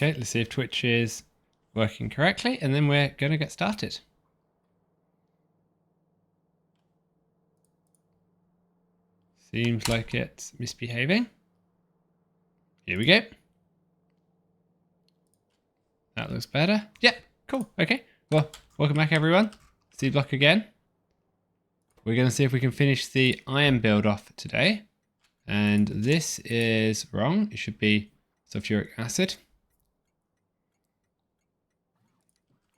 Okay, let's see if Twitch is working correctly, and then we're going to get started. Seems like it's misbehaving. Here we go. That looks better. Yeah, cool. Okay. Well, welcome back, everyone. C block again. We're going to see if we can finish the iron build off today. And this is wrong. It should be sulfuric acid.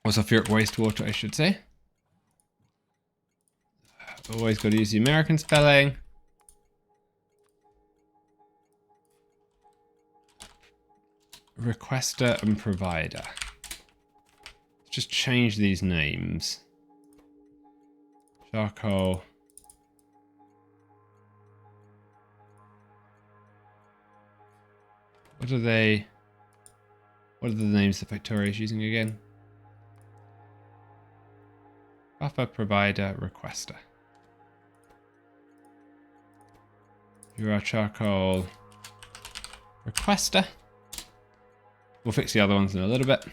Or sulfuric wastewater, I should say. Always got to use the American spelling. Requester and provider. Let's just change these names. Charcoal. What are the names the Factorio is using again? Buffer, provider, requester. You're our charcoal requester. We'll fix the other ones in a little bit.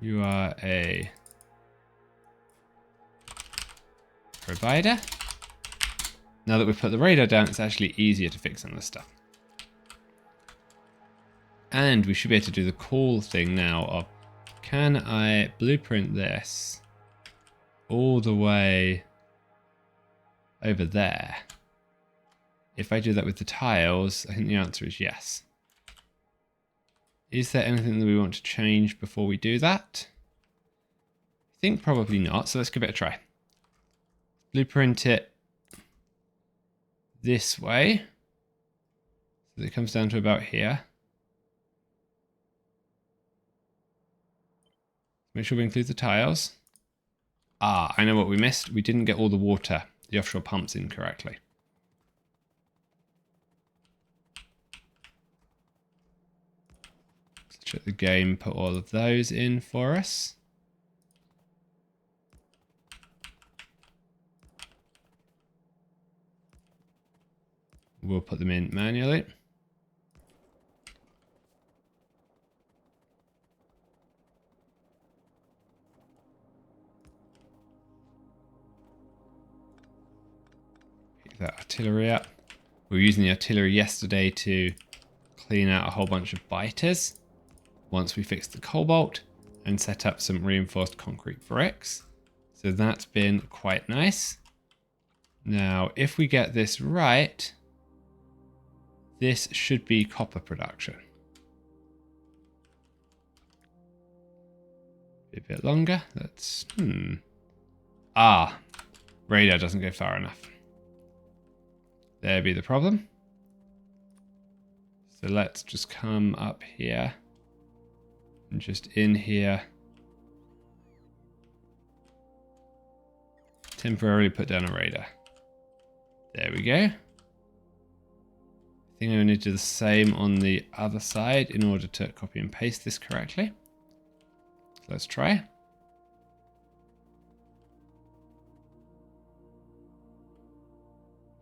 You are a provider. Now that we've put the radar down, it's actually easier to fix some of this stuff. And we should be able to do the cool thing now of, can I blueprint this all the way over there? If I do that with the tiles, I think the answer is yes. Is there anything that we want to change before we do that? I think probably not, so let's give it a try. Blueprint it this way, so that it comes down to about here. Make sure we include the tiles. Ah, I know what we missed. We didn't get all the water, the offshore pumps in correctly. Let's check the game, put all of those in for us. We'll put them in manually. Pick that artillery up. We were using the artillery yesterday to clean out a whole bunch of biters once we fixed the cobalt and set up some reinforced concrete bricks. So that's been quite nice. Now, if we get this right, this should be copper production. Be a bit longer. Let's... Ah, radar doesn't go far enough. There'd be the problem. So let's just come up here and just in here temporarily put down a radar. There we go. I think I need to do the same on the other side in order to copy and paste this correctly. So let's try.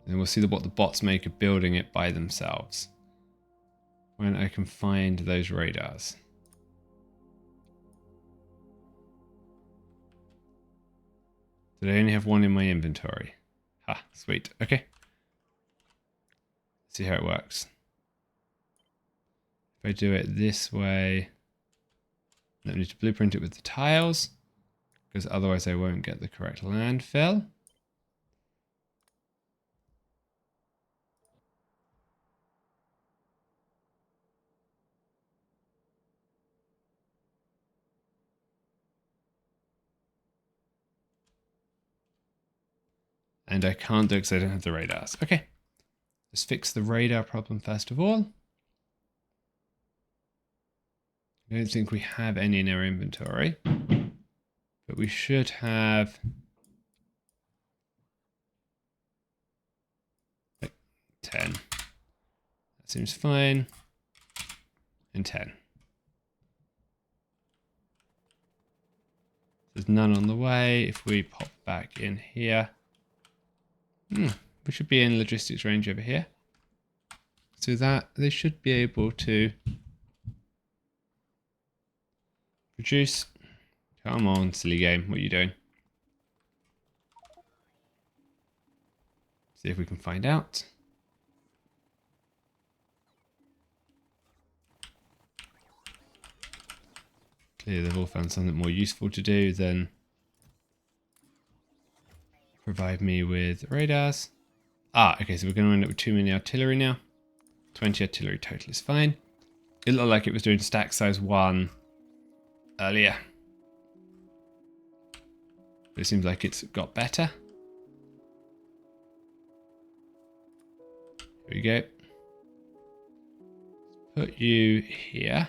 And we'll see what the bots make of building it by themselves when I can find those radars. Did I only have one in my inventory? Ha, sweet. Okay. See how it works. If I do it this way, I need to blueprint it with the tiles, because otherwise I won't get the correct landfill. And I can't do it because I don't have the radars. Okay. Let's fix the radar problem first of all. I don't think we have any in our inventory, but we should have 10. That seems fine. And 10. There's none on the way. If we pop back in here. We should be in logistics range over here. So that they should be able to produce. Come on, silly game. What are you doing? See if we can find out. Clearly they've all found something more useful to do than provide me with radars. Ah, okay, so we're going to end up with too many artillery now. 20 artillery total is fine. It looked like it was doing stack size 1 earlier. But it seems like it's got better. Here we go. Put you here.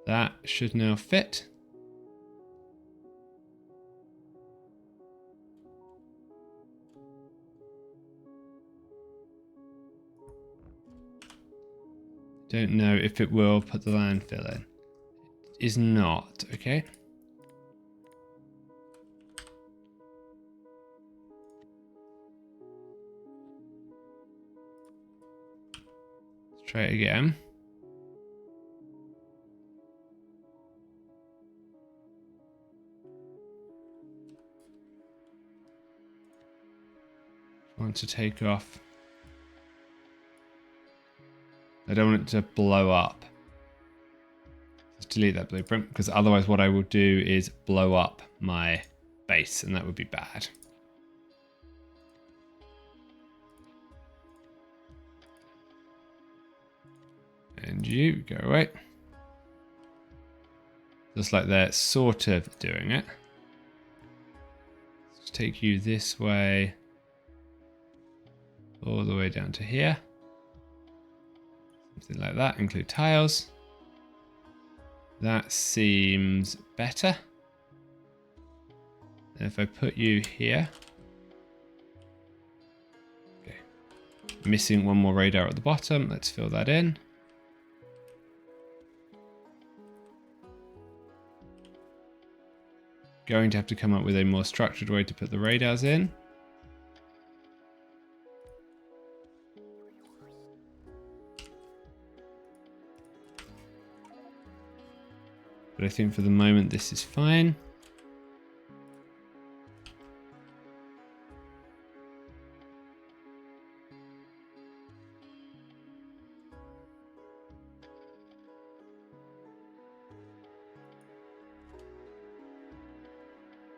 That should now fit. Don't know if it will put the landfill in. It is not, okay. Let's try it again. I want to take off. I don't want it to blow up. Just delete that blueprint, because otherwise what I will do is blow up my base, and that would be bad. And you, go away. Looks like they're sort of doing it. Let's take you this way. All the way down to here. Something like that. Include tiles. That seems better. And if I put you here. Okay. Missing one more radar at the bottom. Let's fill that in. Going to have to come up with a more structured way to put the radars in. But I think for the moment this is fine.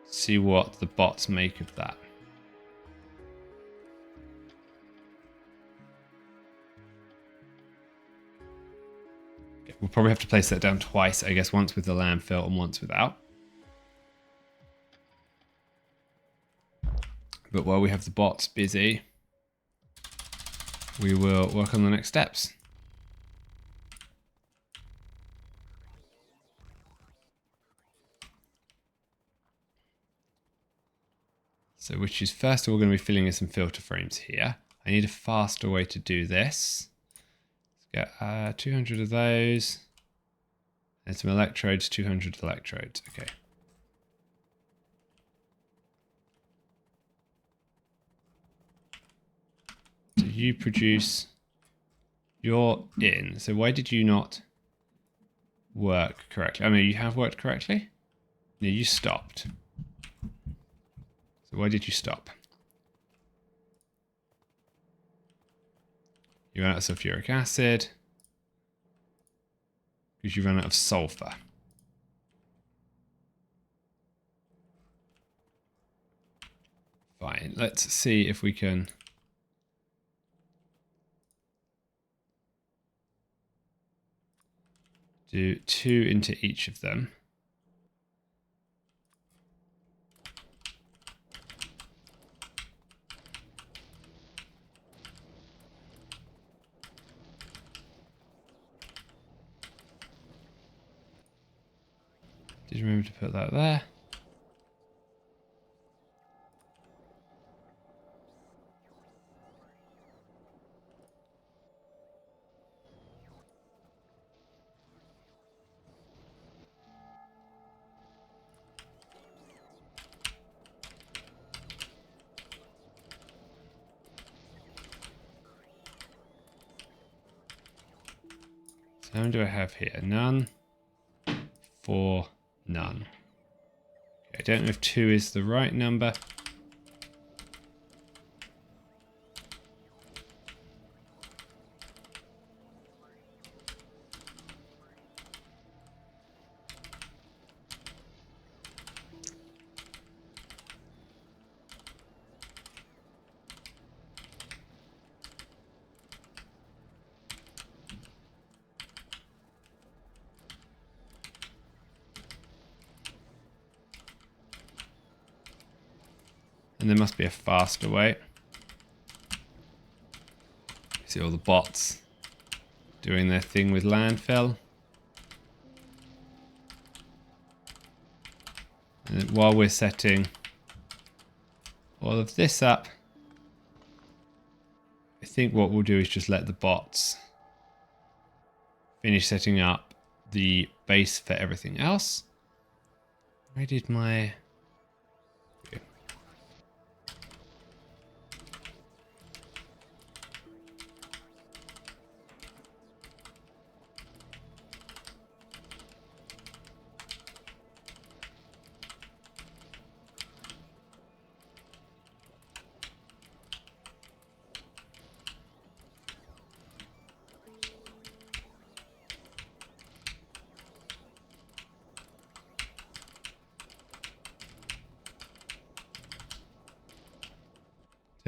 See what the bots make of that. Okay, we'll probably have to place that down twice, I guess, once with the landfill and once without. But while we have the bots busy, we will work on the next steps. So which is first of all going to be filling in some filter frames here. I need a faster way to do this. Let's get 200 of those. And some electrodes, 200 electrodes. Okay. So you produce, you're in. So why did you not work correctly? I mean, you have worked correctly? No, you stopped. So why did you stop? You ran out of sulfuric acid. Because you ran out of sulfur. Fine, let's see if we can do 2 into each of them. Did you remember to put that there? How many do I have here? None. 4, none. Okay, I don't know if 2 is the right number. And there must be a faster way. See all the bots doing their thing with landfill. And then while we're setting all of this up, I think what we'll do is just let the bots finish setting up the base for everything else. Where did my...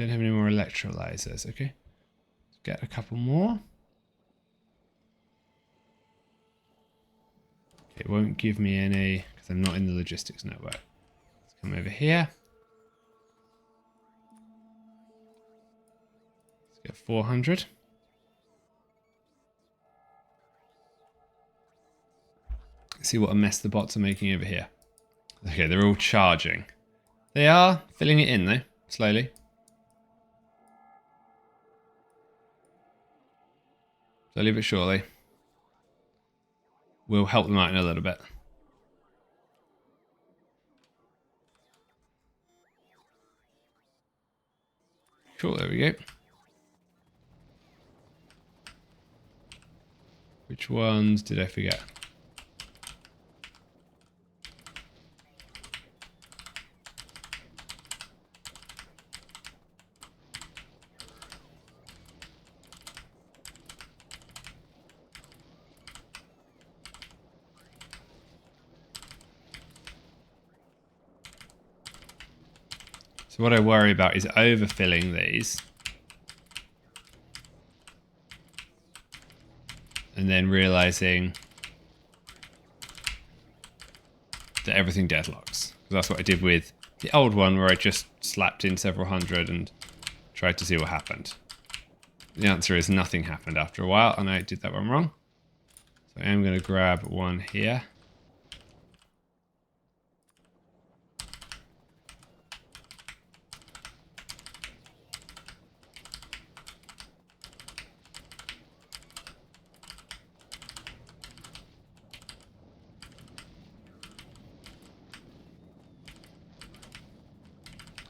Don't have any more electrolyzers. Okay, let's get a couple more. Okay, it won't give me any because I'm not in the logistics network. Let's come over here. Let's get 400. Let's see what a mess the bots are making over here. Okay, they're all charging. They are filling it in though, slowly. Slowly but surely. We'll help them out in a little bit. Cool, there we go. Which ones did I forget? So what I worry about is overfilling these and then realizing that everything deadlocks. That's what I did with the old one where I just slapped in several hundred and tried to see what happened. The answer is nothing happened after a while, and I did that one wrong. So I am going to grab one here.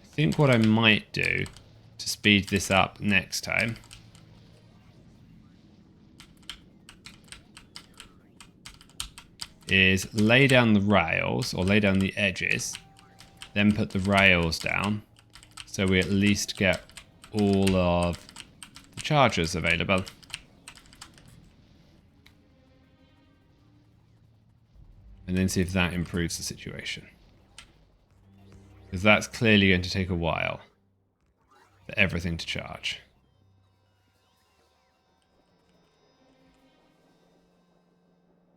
I think what I might do to speed this up next time is lay down the rails or lay down the edges, then put the rails down so we at least get all of the chargers available. And then see if that improves the situation. Because that's clearly going to take a while for everything to charge.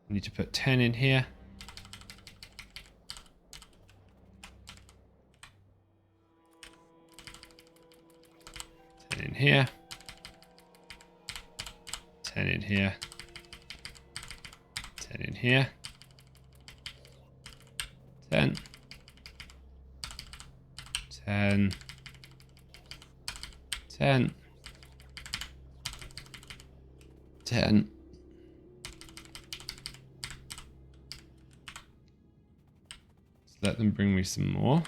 I need to put 10 in here. In here, 10 in here, 10 in here, 10, 10, 10, 10. Let's let them bring me some more,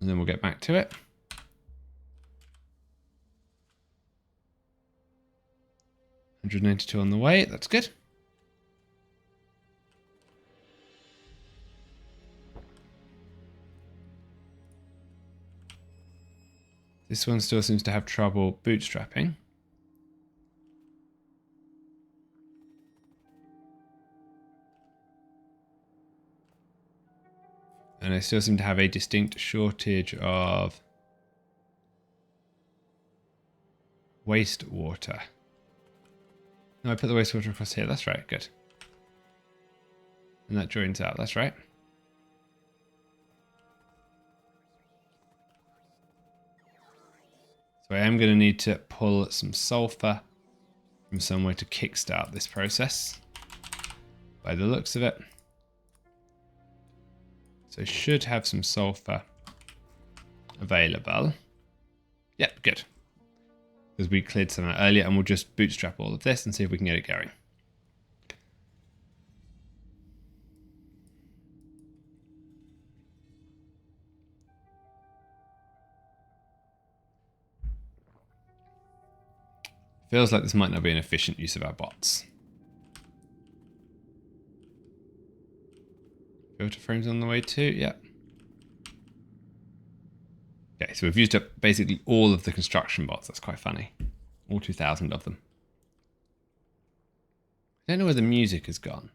and then we'll get back to it. 192 on the way. That's good. This one still seems to have trouble bootstrapping. And I still seem to have a distinct shortage of wastewater. No, I put the wastewater across here. That's right. Good. And that joins out. That's right. So I am going to need to pull some sulfur from somewhere to kickstart this process, by the looks of it. So I should have some sulfur available. Yep, good. Because we cleared some out earlier, and we'll just bootstrap all of this and see if we can get it going. Feels like this might not be an efficient use of our bots. Filter frames on the way too, yep. Okay, so we've used up basically all of the construction bots. That's quite funny. All 2,000 of them. I don't know where the music has gone.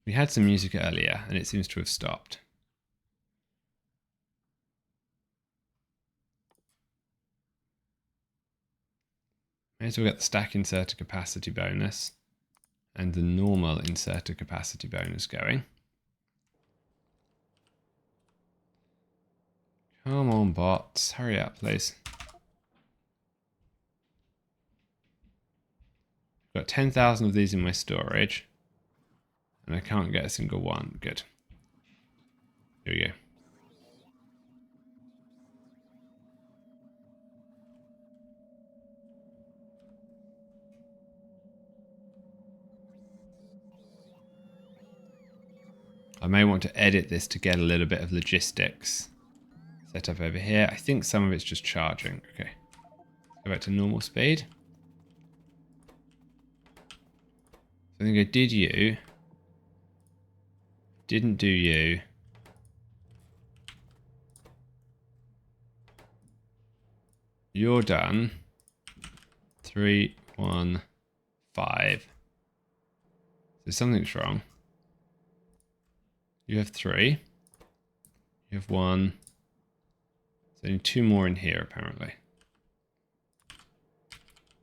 We had some music earlier and it seems to have stopped. May as well get the stack inserter capacity bonus and the normal inserter capacity bonus going. Come on, bots. Hurry up, please. I've got 10,000 of these in my storage. And I can't get a single one. Good. Here we go. I may want to edit this to get a little bit of logistics set up over here. I think some of it's just charging. Okay. Go back to normal speed. I think I did you. Didn't do you. You're done. 3, 1, 5. So something's wrong. You have 3. You have 1. There's only 2 more in here, apparently.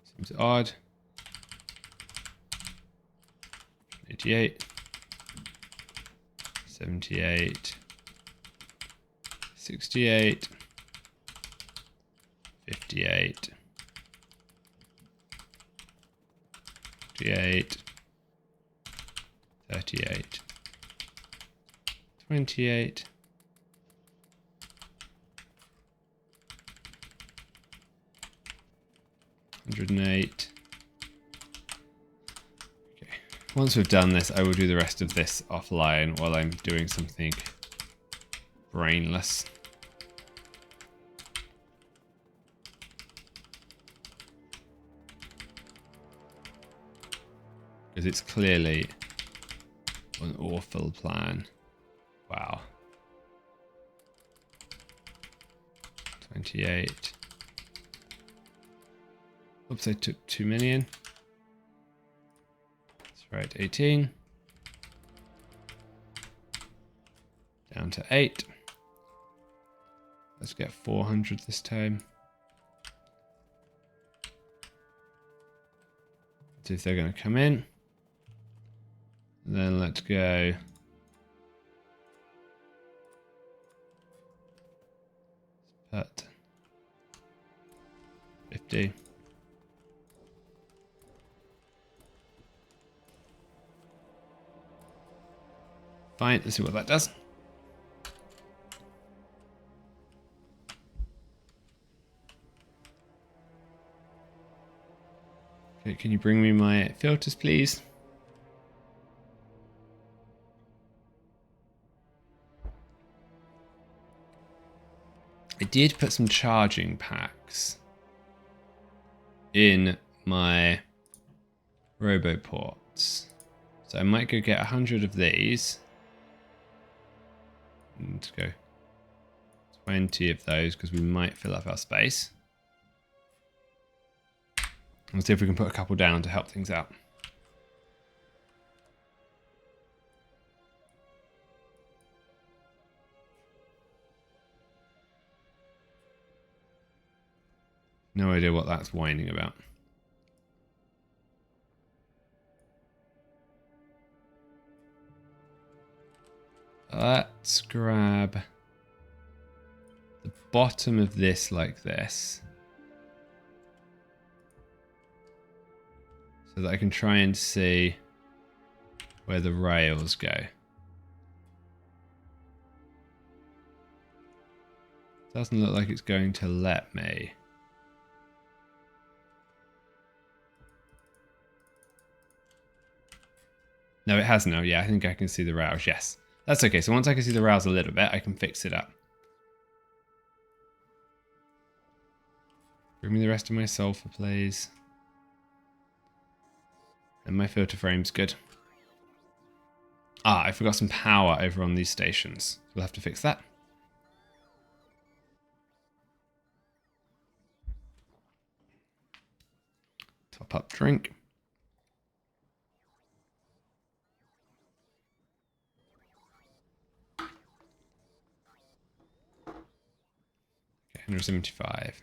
Seems odd. 88. 78. 68. 58. 58. 38. 28. 108. Okay. Once we've done this, I will do the rest of this offline while I'm doing something brainless. Because it's clearly an awful plan. Wow. 28. Oops, I took too many in. That's right, 18. Down to 8. Let's get 400 this time. See if they're going to come in. Then let's go. Put 50. Fine, let's see what that does. Okay, can you bring me my filters, please? I did put some charging packs in my Roboports. So I might go get 100 of these. And go 20 of those because we might fill up our space. And see if we can put a couple down to help things out. No idea what that's whining about. Let's grab the bottom of this like this. So that I can try and see where the rails go. Doesn't look like it's going to let me. No, it has now. Yeah, I think I can see the rails. Yes. That's okay. So once I can see the rails a little bit, I can fix it up. Bring me the rest of my sulfur, please. And my filter frame's good. Ah, I forgot some power over on these stations. We'll have to fix that. Top up drink. Okay, 175.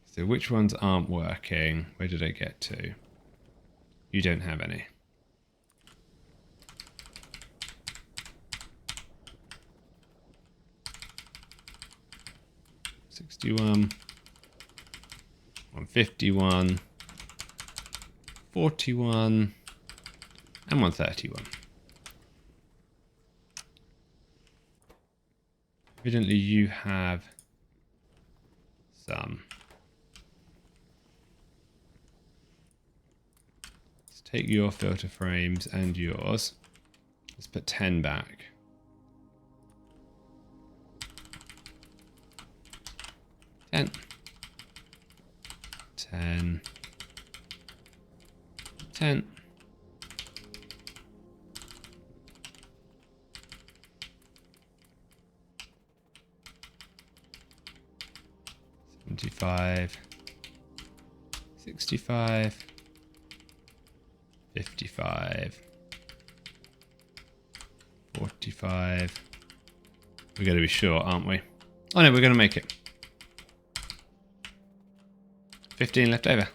So which ones aren't working? Where did I get to? You don't have any. $61, 151, 41, and 131. Evidently you have some. Let's take your filter frames and yours. Let's put 10 back. 10. 10. 10. 75. 65. 55. 45. We're going to be short, aren't we? Oh no, we're going to make it. 15 left over.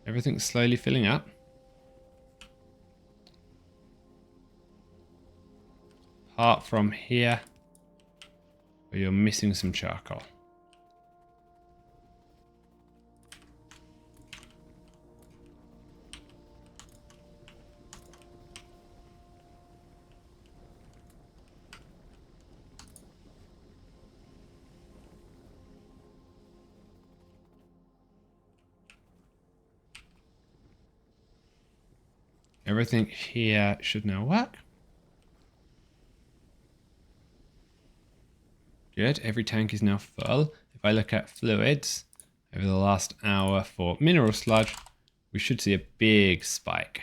Everything's slowly filling up. Apart from here, where you're missing some charcoal. Everything here should now work. Good, every tank is now full. If I look at fluids over the last hour for mineral sludge, we should see a big spike.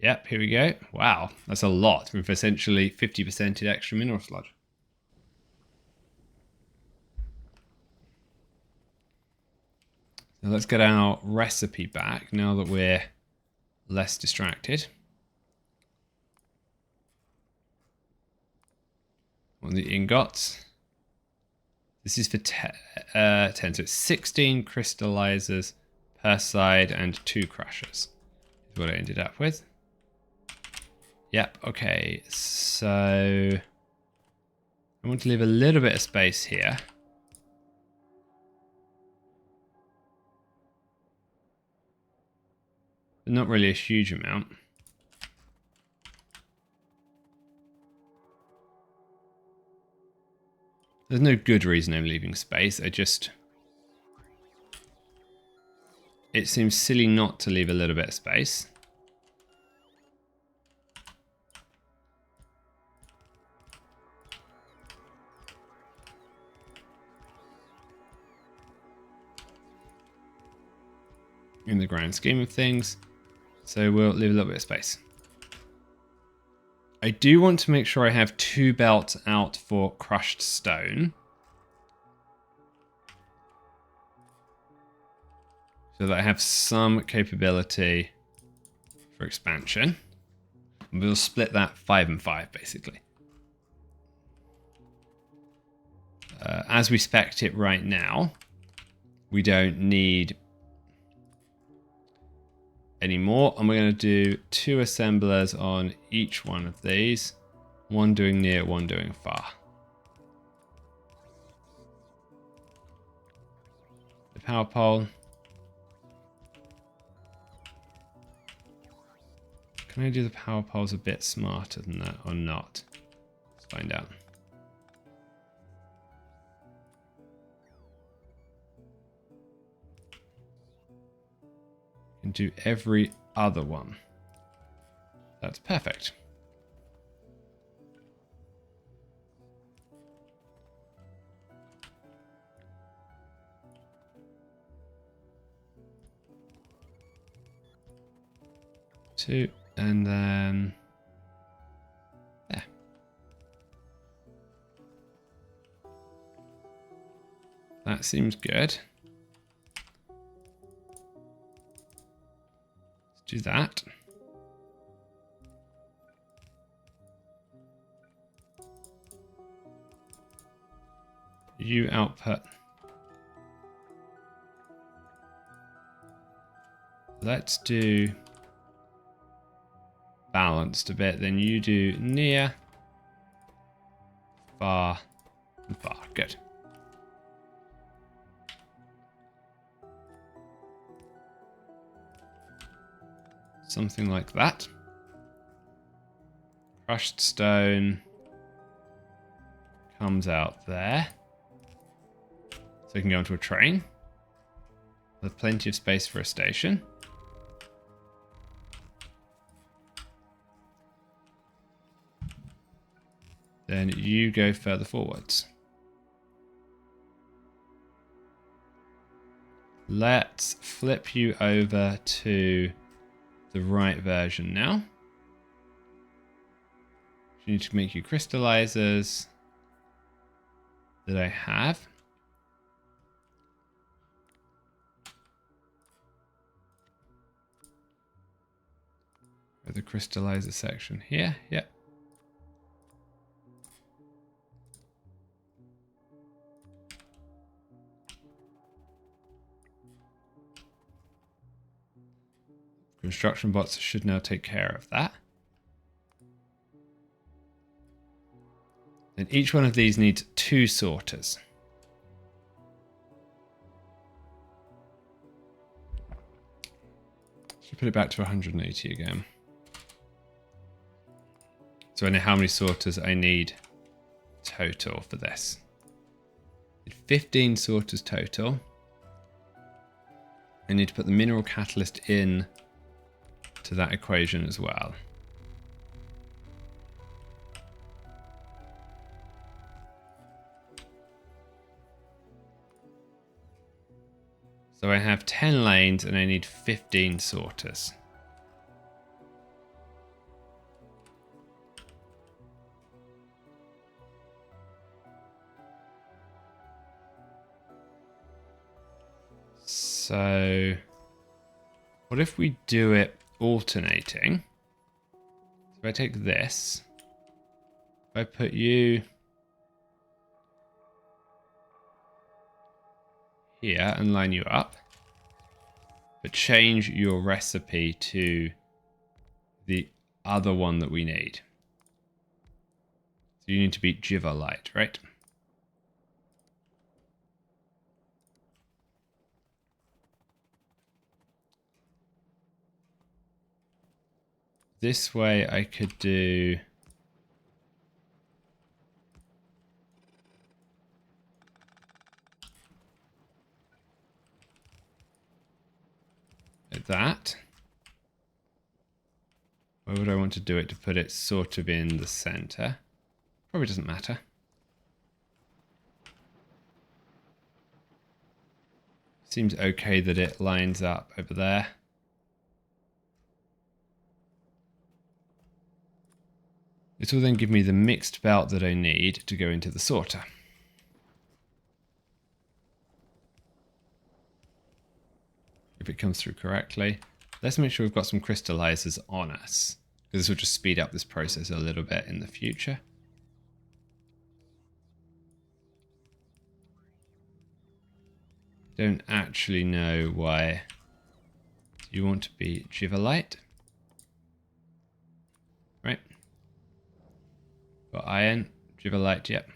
Yep, here we go. Wow, that's a lot with essentially 50% extra mineral sludge. Now let's get our recipe back now that we're less distracted. On the ingots. This is for 10, so it's 16 crystallizers per side and 2 crushers is what I ended up with. Yep, okay, so I want to leave a little bit of space here. But not really a huge amount. There's no good reason I'm leaving space, it seems silly not to leave a little bit of space. in the grand scheme of things. So we'll leave a little bit of space. I do want to make sure I have 2 belts out for crushed stone, so that I have some capability for expansion. And we'll split that 5 and 5 basically. As we spec'd it right now, we don't need any more, and we're going to do 2 assemblers on each one of these. One doing near, one doing far. The power pole. Can I do the power poles a bit smarter than that or not? Let's find out. And do every other one. That's perfect. Two, and then there. That seems good. Do that. You output. Let's do balanced a bit. Then you do near, far, and far. Good. Something like that. Crushed stone comes out there. So we can go into a train with plenty of space for a station. Then you go further forwards. Let's flip you over to the right version now. I need to make you crystallizers that I have. The crystallizer section here. Yep. Construction bots should now take care of that. And each one of these needs 2 sorters. Should put it back to 180 again. So I know how many sorters I need total for this. 15 sorters total. I need to put the mineral catalyst in to that equation as well. So I have 10 lanes and I need 15 sorters. So what if we do it alternating? So if I take this, if I put you here and line you up, but change your recipe to the other one that we need. So you need to beat Jiva Light, right? This way I could do like that. Where would I want to do it to put it sort of in the center? Probably doesn't matter. Seems okay that it lines up over there. This will then give me the mixed belt that I need to go into the sorter. If it comes through correctly. Let's make sure we've got some crystallizers on us, because this will just speed up this process a little bit in the future. Don't actually know why you want to be Giverlight. Right. Got iron, Giverlight, yep.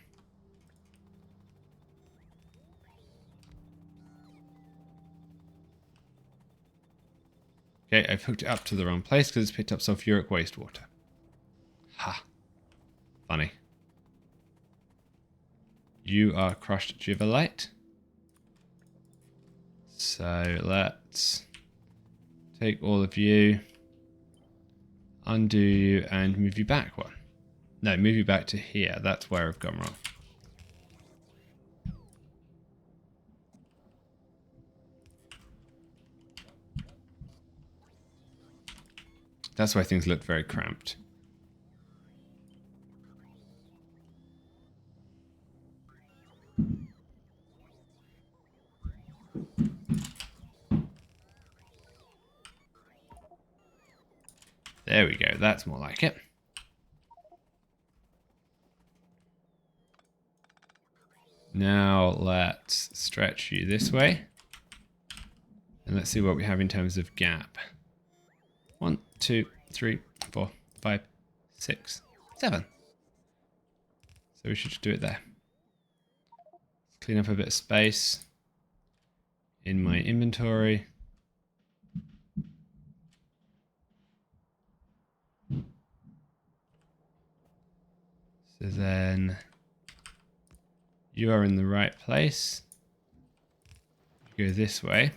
Okay, I've hooked it up to the wrong place because it's picked up sulfuric wastewater. Ha. Funny. You are crushed Giverlight. So let's take all of you, undo you, and move you back one. No, move you back to here. That's where I've gone wrong. That's why things look very cramped. There we go. That's more like it. Now let's stretch you this way. And let's see what we have in terms of gap. 1, 2, 3, 4, 5, 6, 7. So we should just do it there. Let's clean up a bit of space in my inventory. So then you are in the right place. You go this way.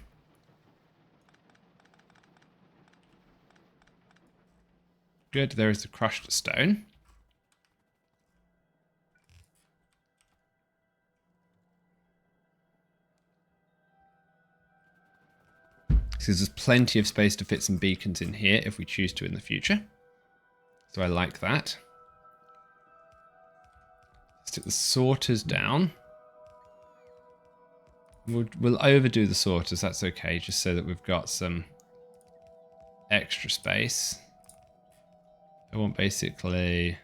Good, there is the crushed stone. So there's plenty of space to fit some beacons in here if we choose to in the future. So I like that. Stick the sorters down. We'll overdo the sorters, that's okay, just so that we've got some extra space. I want basically...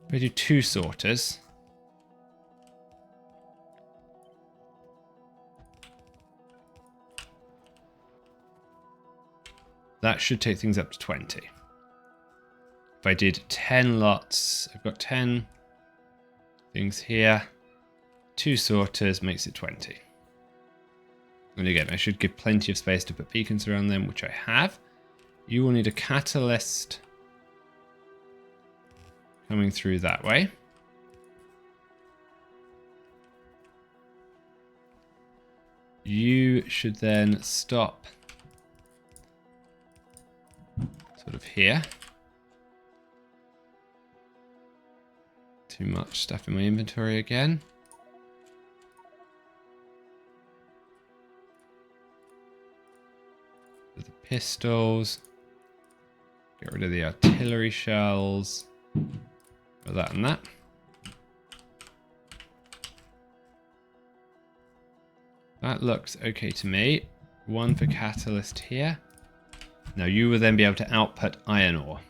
if I do 2 sorters... that should take things up to 20. If I did 10 lots, I've got 10 things here. 2 sorters makes it 20. And again, I should give plenty of space to put beacons around them, which I have. You will need a catalyst coming through that way. You should then stop sort of here. Too much stuff in my inventory again. The pistols. Get rid of the artillery shells. Got that and that. That looks okay to me. 1 for catalyst here. Now you will then be able to output iron ore.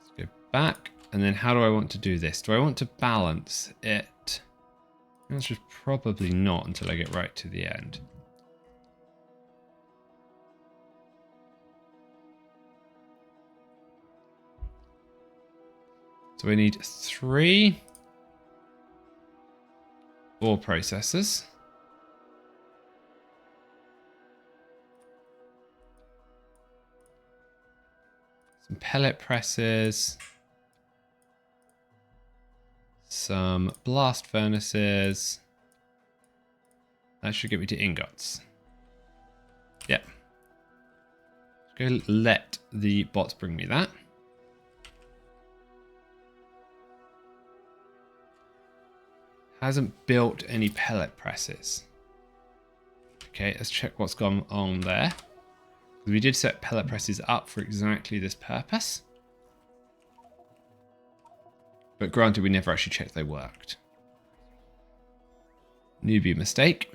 Let's go back. And then how do I want to do this? Do I want to balance it? The answer is probably not until I get right to the end. So we need 3 ore processors. Some pellet presses. Some blast furnaces. That should get me to ingots. Yep. Go let the bots bring me that. hasn't built any pellet presses. Okay, let's check what's gone on there. We did set pellet presses up for exactly this purpose. But granted, we never actually checked they worked. Newbie mistake.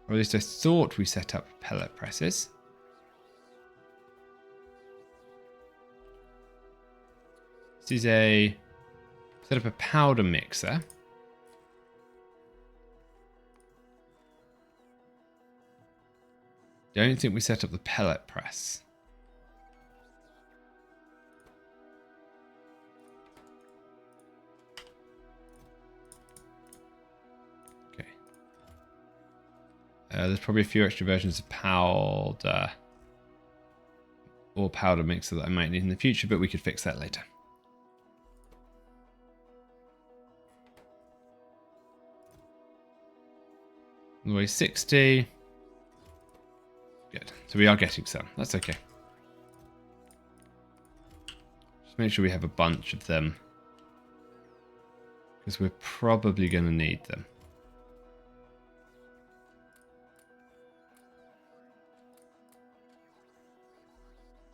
Or at least I thought we set up pellet presses. This is a set up a powder mixer. Don't think we set up the pellet press. Okay. There's probably a few extra versions of powder or powder mixer that I might need in the future, but we could fix that later. All the way 60. Good. So we are getting some. That's okay. Just make sure we have a bunch of them, because we're probably going to need them.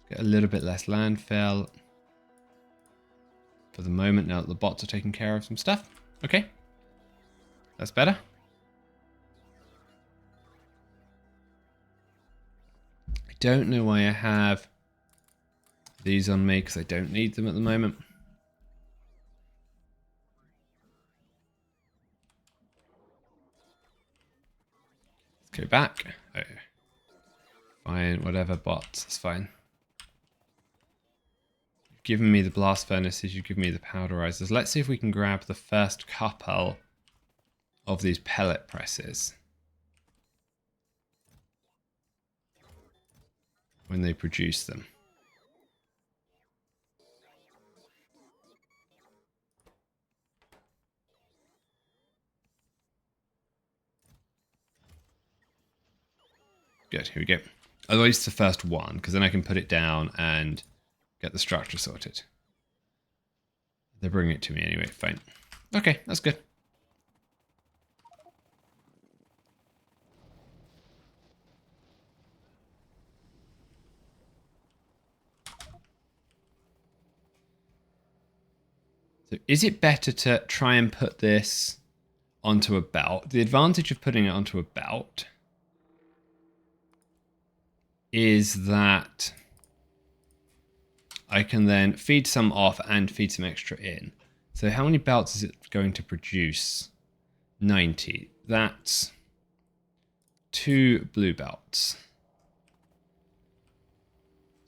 Get a little bit less landfill for the moment now that the bots are taking care of some stuff. Okay. That's better. I don't know why I have these on me, because I don't need them at the moment. Let's go back. Oh. Fine, whatever, bots, it's fine. You've given me the blast furnaces, you've given me the powderizers. Let's see if we can grab the first couple of these pellet presses when they produce them. Good, here we go. At least the first one, because then I can put it down and get the structure sorted. They're bringing it to me anyway, fine. Okay, that's good. So is it better to try and put this onto a belt? The advantage of putting it onto a belt is that I can then feed some off and feed some extra in. So how many belts is it going to produce? 90. That's 2 blue belts.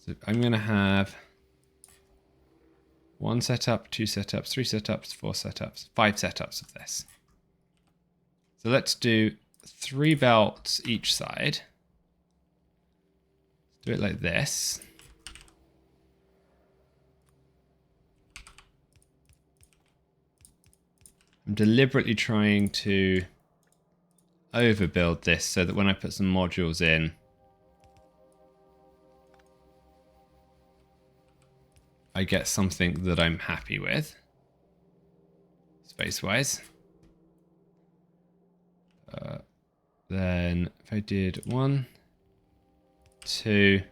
So I'm going to have 1 setup, 2 setups, 3 setups, 4 setups, 5 setups of this. So let's do 3 belts each side. Let's do it like this. I'm deliberately trying to overbuild this so that when I put some modules in, I get something that I'm happy with, space-wise. Then if I did 1, 2,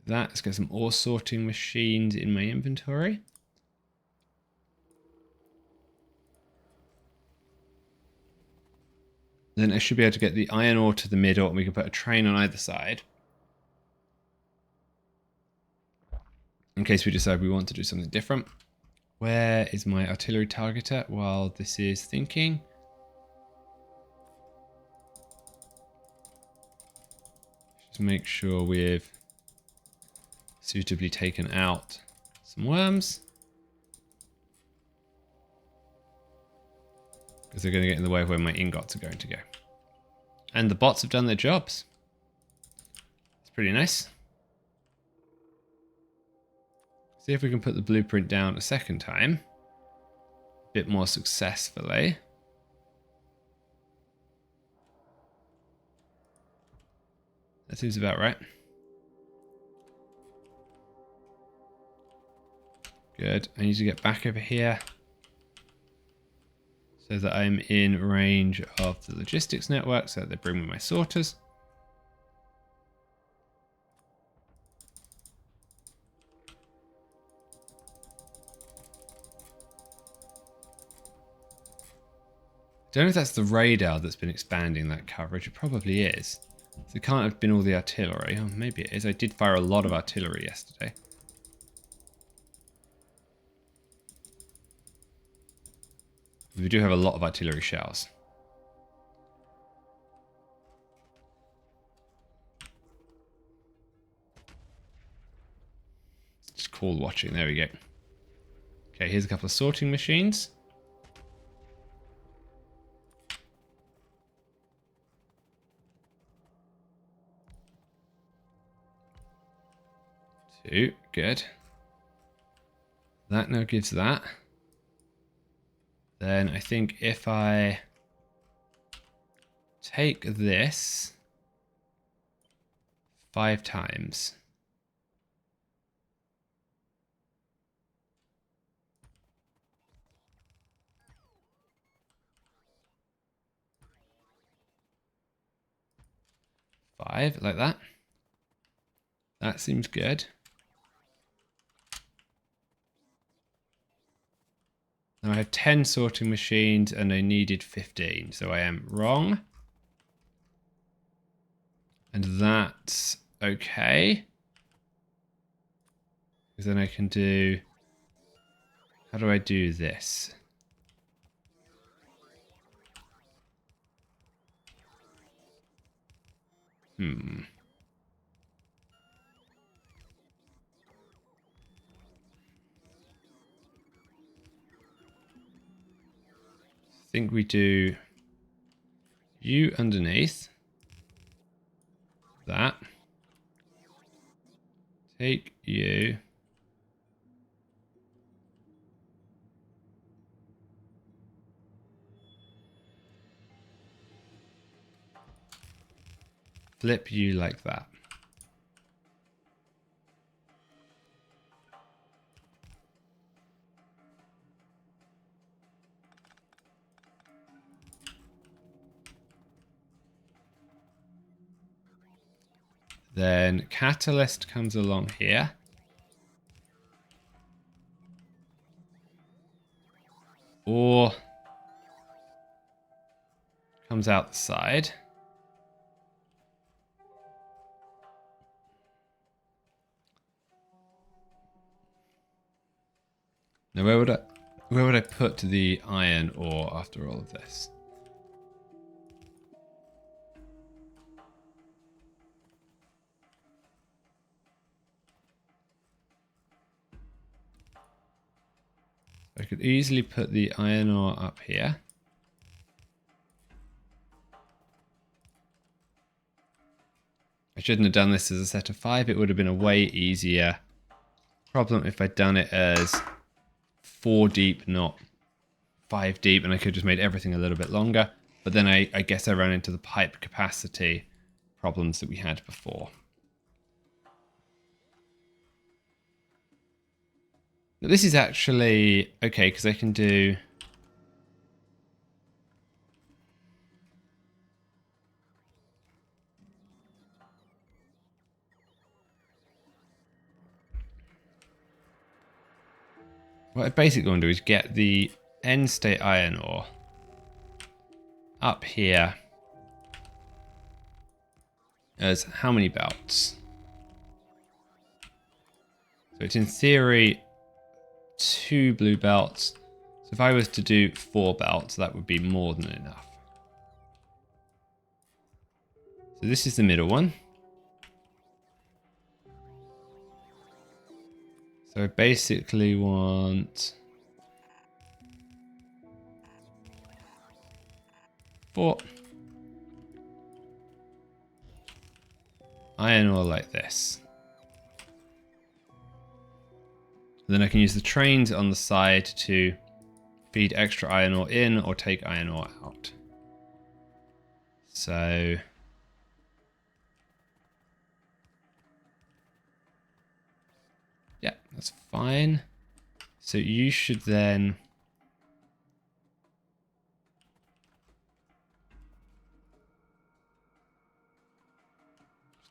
let's get some ore sorting machines in my inventory. Then I should be able to get the iron ore to the middle, and we can put a train on either side, in case we decide we want to do something different. Where is my artillery targeter while this is thinking? Just make sure we've suitably taken out some worms, because they're going to get in the way of where my ingots are going to go. And the bots have done their jobs. It's pretty nice. See if we can put the blueprint down a second time, a bit more successfully. That seems about right. Good. I need to get back over here so that I'm in range of the logistics network so that they bring me my sorters. I don't know if that's the radar that's been expanding that coverage. It probably is. So it can't have been all the artillery. Oh, maybe it is. I did fire a lot of artillery yesterday. We do have a lot of artillery shells. It's called watching. There we go. Okay, here's a couple of sorting machines. Two, good. That now gives that. Then I think if I take this 5 times. Five, like that. That seems good. Now I have 10 sorting machines and I needed 15, so I am wrong. And that's okay. Because then I can do... How do I do this? I think we do you underneath that. Take you. Flip you like that. Then catalyst comes along here. Or comes out the side. Now where would I put the iron ore after all of this? I could easily put the iron ore up here. I shouldn't have done this as a set of 5. It would have been a way easier problem if I'd done it as 4 deep, not 5 deep, and I could have just made everything a little bit longer. But then I guess I ran into the pipe capacity problems that we had before. Now this is actually okay because I can do... What I basically want to do is get the end state iron ore up here as how many belts? So it's in theory 2 blue belts. So if I was to do 4 belts, that would be more than enough. So this is the middle one. So I basically want 4 iron ore like this. Then I can use the trains on the side to feed extra iron ore in or take iron ore out. So yeah, that's fine. So you should then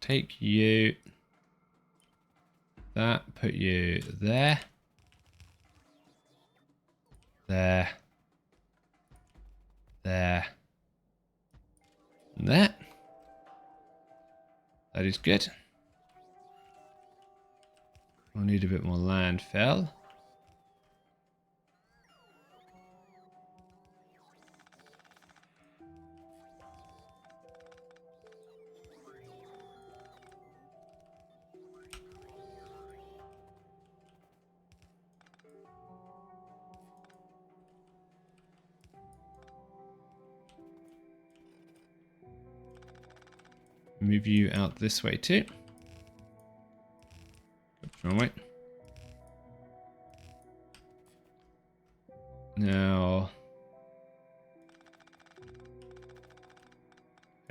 take you, that, put you there, there, there, and there. That is good. We'll need a bit more landfill. Move you out this way too. Oops, wrong way. Now,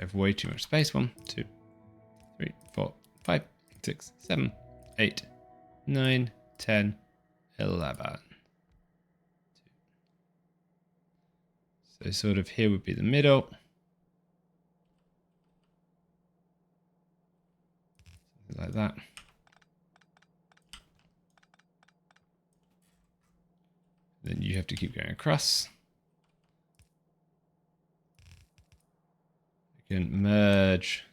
I have way too much space. 1, 2, 3, 4, 5, 6, 7, 8, 9, 10, 11. So sort of here would be the middle. Something like that. Then you have to keep going across. You can merge.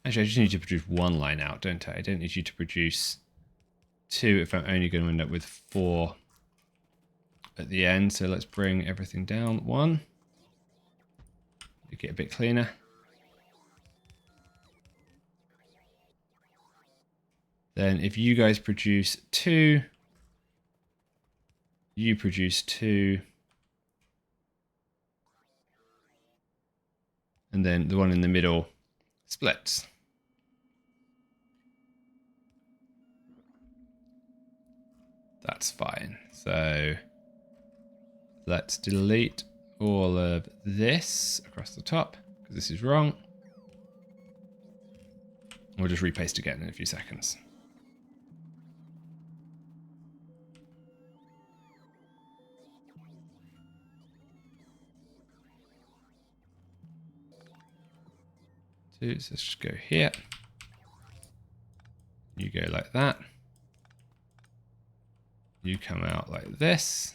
Actually, I just need to produce one line out, don't I? I don't need you to produce 2 if I'm only going to end up with 4 at the end. So let's bring everything down 1. Make it a bit cleaner. Then if you guys produce 2, you produce 2. And then the one in the middle splits. That's fine. So let's delete all of this across the top because this is wrong. We'll just repaste again in a few seconds. So let's just go here. You go like that. You come out like this.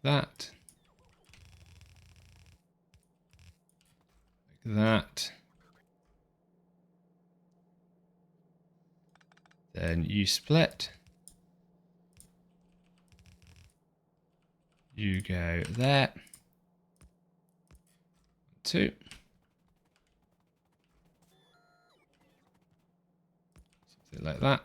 That. Like that. Then you split. You go there. 2. Something like that.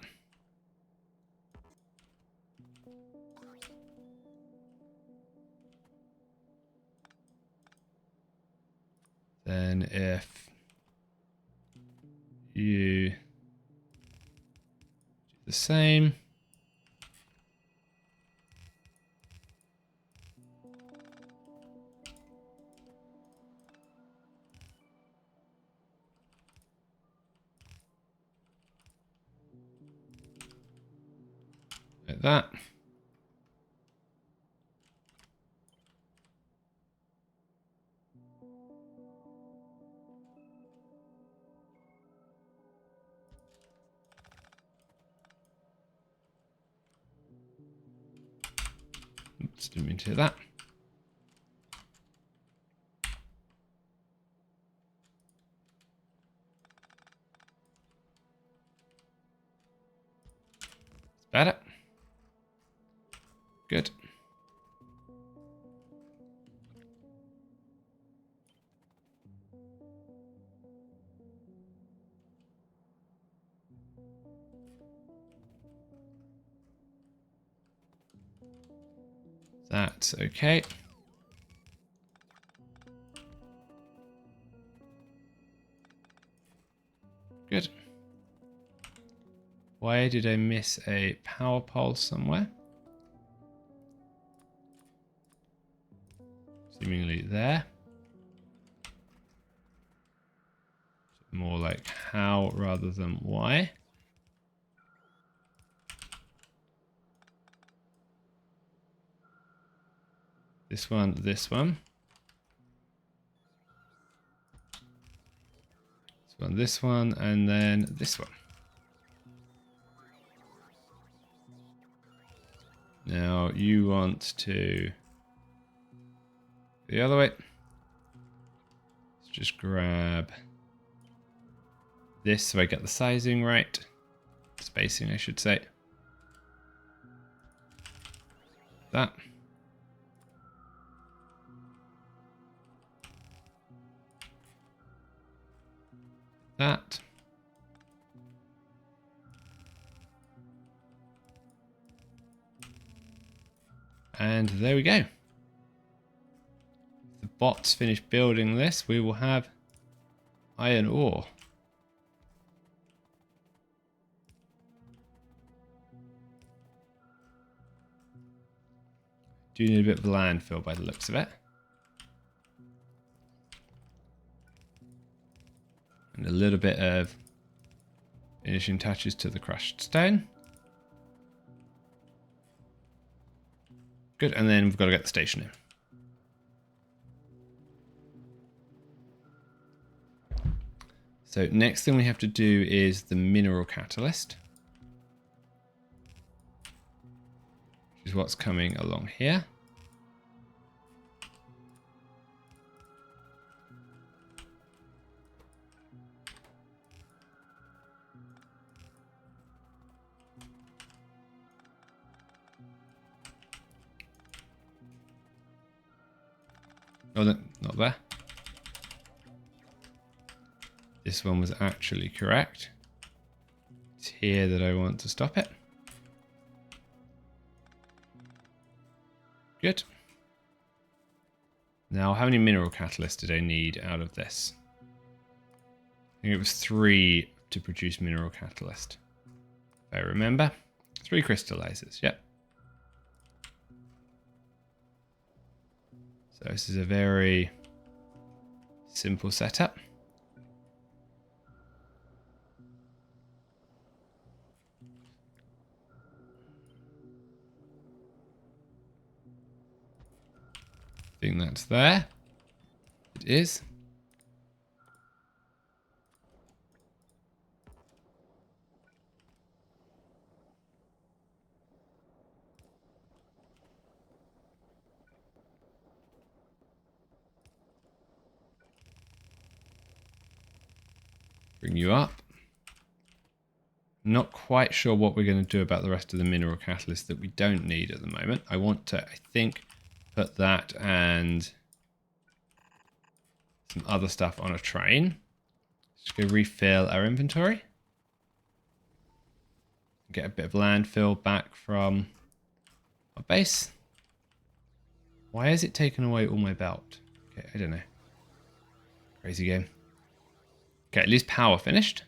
Then if you do the same, like that. Oops, didn't mean to hit that. It's better. Good. That's okay. Good. Why did I miss a power pole somewhere? seemingly there. More like how rather than why. This one, this one. This one, and then this one. Now you want to the other way. Let's just grab this so I get the sizing right. Spacing, I should say. That. That. And there we go. The bots finish building this, we will have iron ore. Do need a bit of landfill by the looks of it. And a little bit of finishing touches to the crushed stone. Good, and then we've got to get the station in. So next thing we have to do is the mineral catalyst, which is what's coming along here. Oh, no, not there. This one was actually correct. It's here that I want to stop it. Good. Now, how many mineral catalysts did I need out of this? I think it was 3 to produce mineral catalyst. If I remember. 3 crystallizers, yep. So this is a very simple setup. I think that's there. It is. Bring you up. Not quite sure what we're going to do about the rest of the mineral catalyst that we don't need at the moment. I want to, I think, put that and some other stuff on a train. Just go refill our inventory. Get a bit of landfill back from our base. Why has it taken away all my belt? Okay, I don't know. Crazy game. Okay, at least power finished.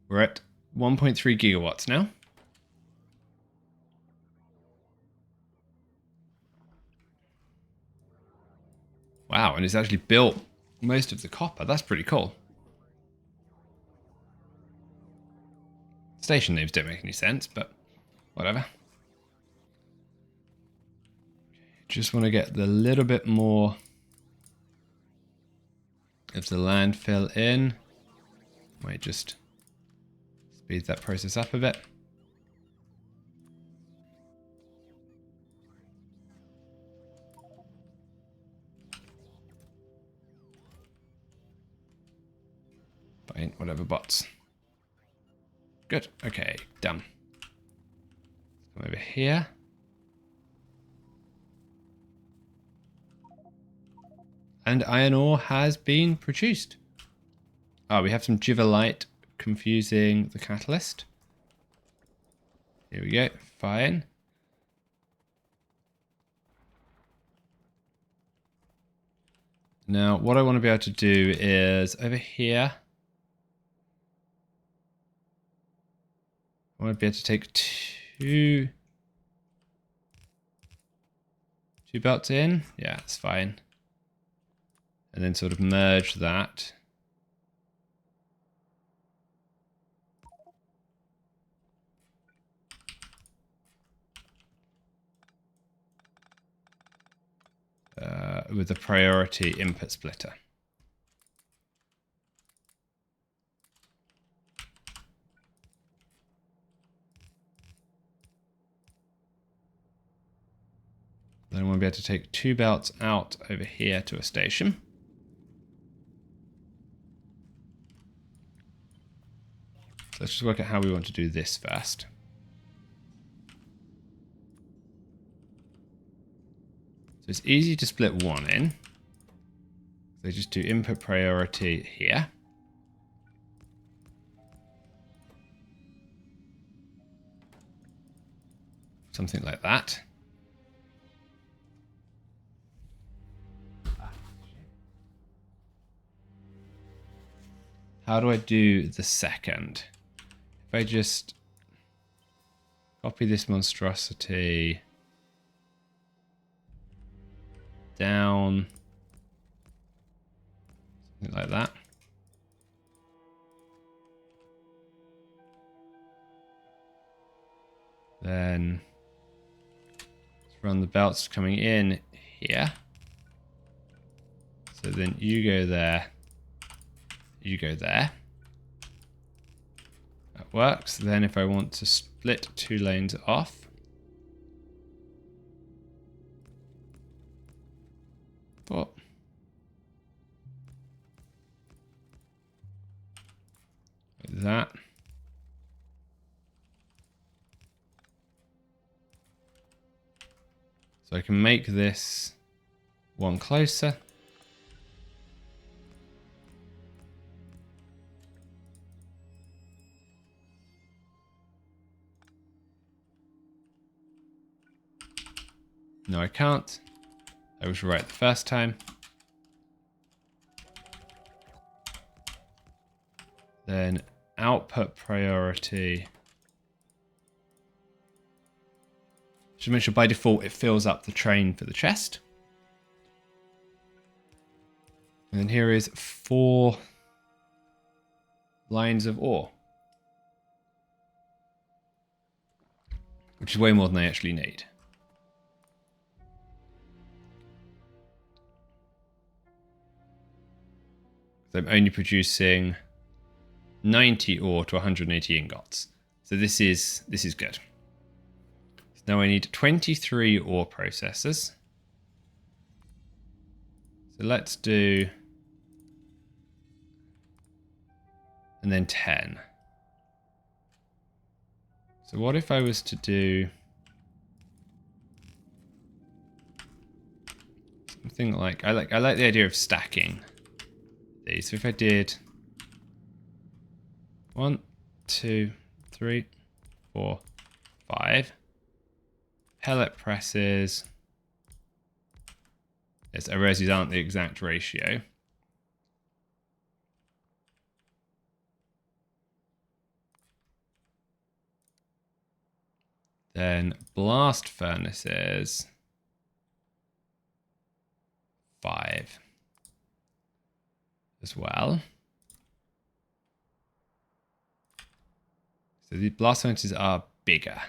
We're at 1.3 gigawatts now. Wow, and it's actually built most of the copper. That's pretty cool. Station names don't make any sense, but whatever. Just want to get the little bit more of the landfill in. Might just speed that process up a bit. Fine, whatever, bots. Good, okay, done. Come over here. And iron ore has been produced. Oh, we have some jivalite confusing the catalyst. Here we go, fine. Now, what I want to be able to do is over here, I want to be able to take 2 2 belts in. Yeah, it's fine. And then sort of merge that. With the priority input splitter. Then we'll be able to take 2 belts out over here to a station. So let's just work out how we want to do this first. So it's easy to split one in. So just do input priority here. Something like that. How do I do the second? If I just copy this monstrosity down, something like that. Then let's run the belts coming in here. So then you go there, you go there. That works. Then if I want to split 2 lanes off, oh, like that. So I can make this one closer. No, I can't. I was right the first time. Then output priority. Just make sure by default it fills up the train for the chest. And then here is 4 lines of ore. Which is way more than I actually need. So I'm only producing 90 ore to 180 ingots. So this is good. So now I need 23 ore processors. So let's do, and then 10. So what if I was to do something like, I like the idea of stacking these. So if I did 1, 2, 3, 4, 5 pellet presses. Yes, I realize these aren't the exact ratio. Then blast furnaces, 5 as well. So the blast furnaces are bigger.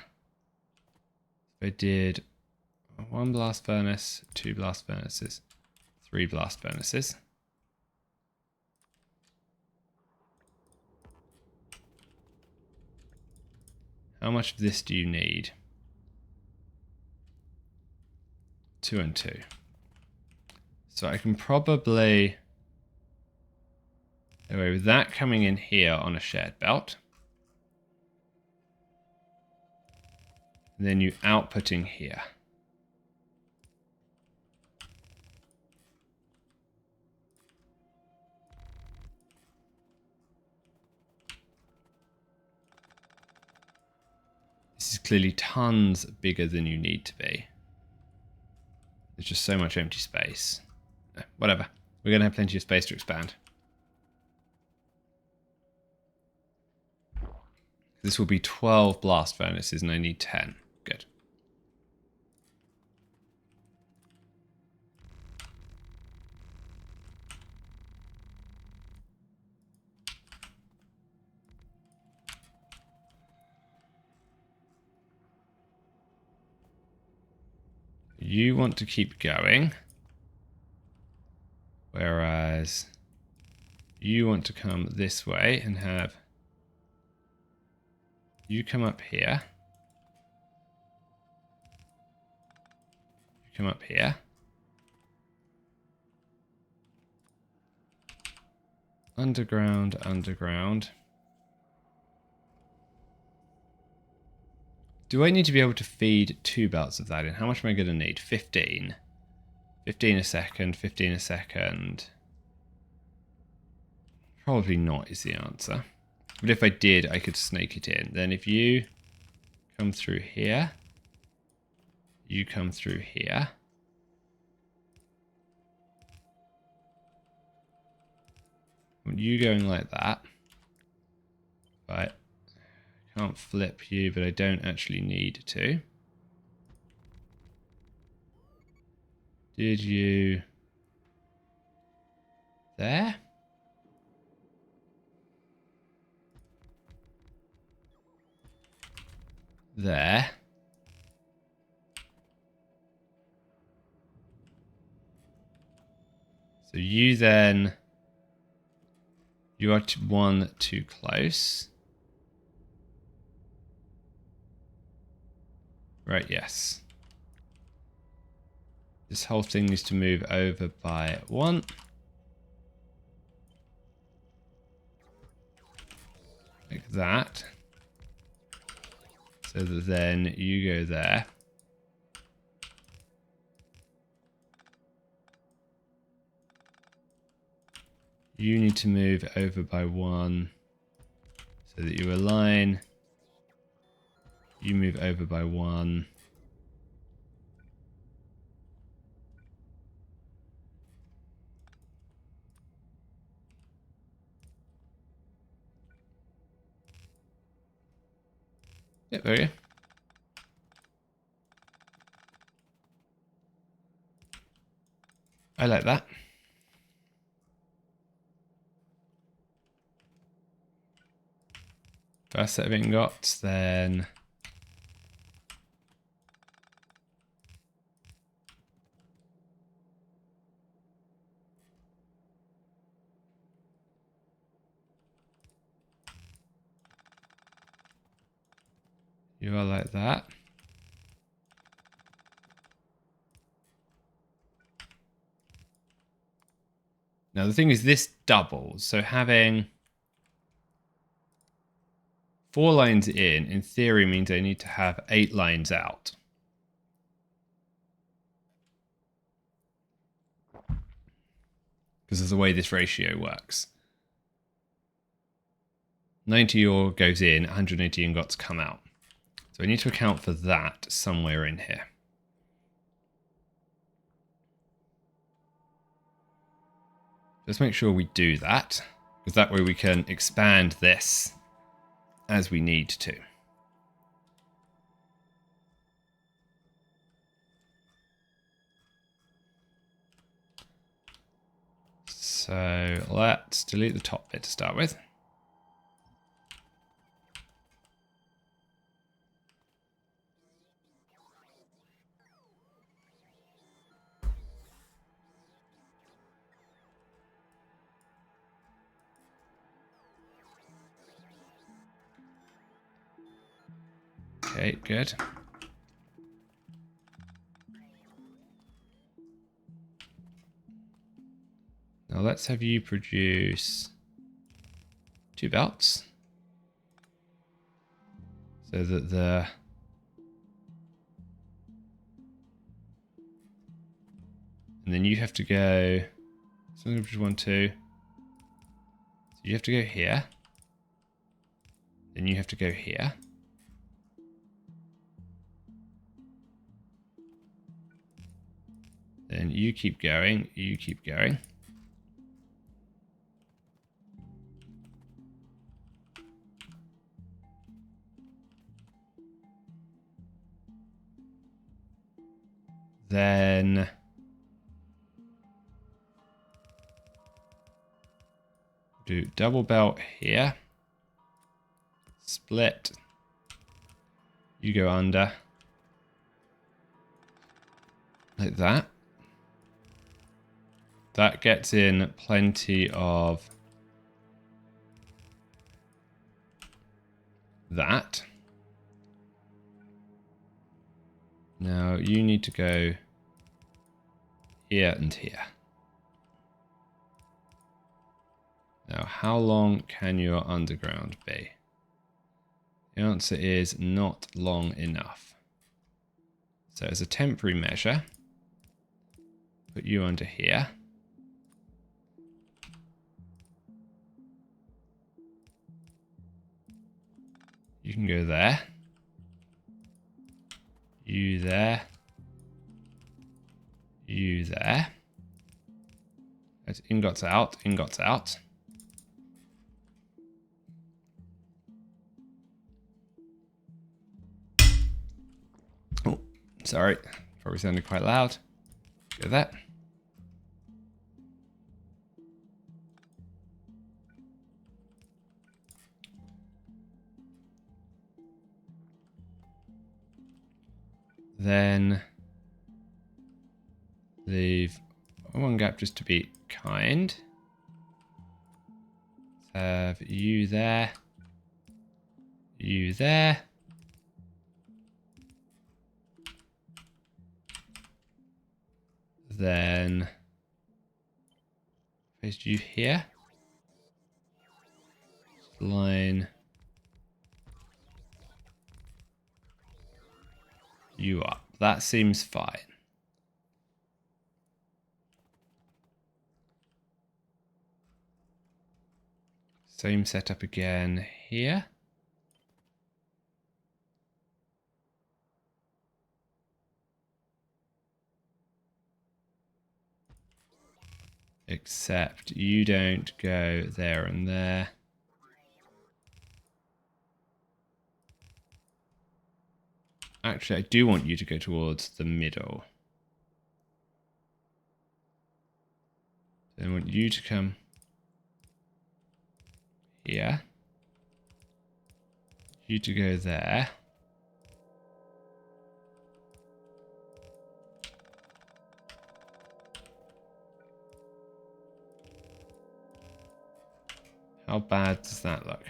If I did 1 blast furnace, 2 blast furnaces, 3 blast furnaces. How much of this do you need? 2 and 2. So I can probably, anyway, with that coming in here on a shared belt. And then you outputting here. This is clearly tons bigger than you need to be. There's just so much empty space. Whatever. We're going to have plenty of space to expand. This will be 12 blast furnaces and I need 10. Good. You want to keep going. Whereas you want to come this way and have you come up here. You come up here. Underground, underground. Do I need to be able to feed 2 belts of that in? How much am I going to need? 15. 15 a second, 15 a second. Probably not is the answer. But if I did, I could snake it in. Then if you come through here, you come through here. You going like that. Right. Can't flip you, but I don't actually need to. Did you... there? There. So you then... you are one too close. Right, yes. This whole thing needs to move over by 1. Like that. So that then you go there. You need to move over by 1 so that you align. You move over by 1. Yep, there we go. I like that. First set of ingots, then you are like that. Now the thing is, this doubles, so having 4 lines in theory means I need to have 8 lines out. Because of the way this ratio works. 90 ore goes in, 180 ingots come out. So I need to account for that somewhere in here. Let's make sure we do that, because that way we can expand this as we need to. So let's delete the top bit to start with. Okay, good. Now let's have you produce 2 belts. So that the... and then you have to go... so I'm going to produce 1, 2. So you have to go here. Then you have to go here. Then you keep going, you keep going. Then do double belt here. Split. You go under. Like that. That gets in plenty of that. Now you need to go here and here. Now, how long can your underground be? The answer is not long enough. So as a temporary measure, put you under here. You can go there. You there. You there. That's ingots out, ingots out. Oh, sorry. Probably sounded quite loud. Go there. Then leave one gap just to be kind. Have you there. You there. Then place you here. Line you up. That seems fine. Same setup again here. Except you don't go there and there. Actually, I do want you to go towards the middle. I want you to come here. You to go there. How bad does that look?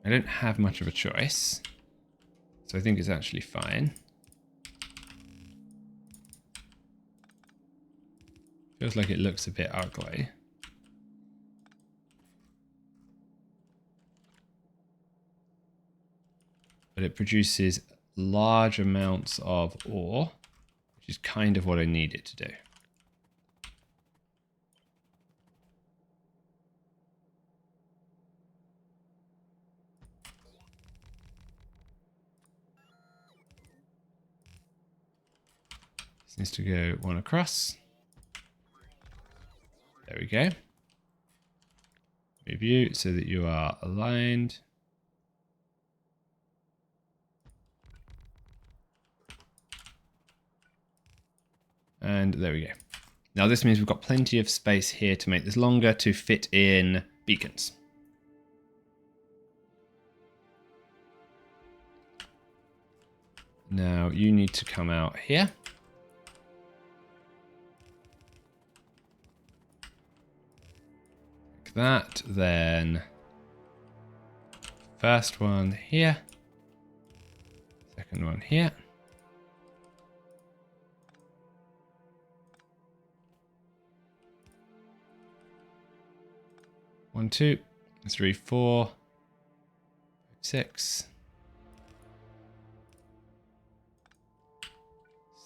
I don't have much of a choice, so I think it's actually fine. Feels like it looks a bit ugly. But it produces large amounts of ore, which is kind of what I need it to do. This needs to go one across. There we go. Move you so that you are aligned. And there we go. Now this means we've got plenty of space here to make this longer to fit in beacons. Now you need to come out here. Like that, then first one here. Second one here. One, 2, 3, 4, 6,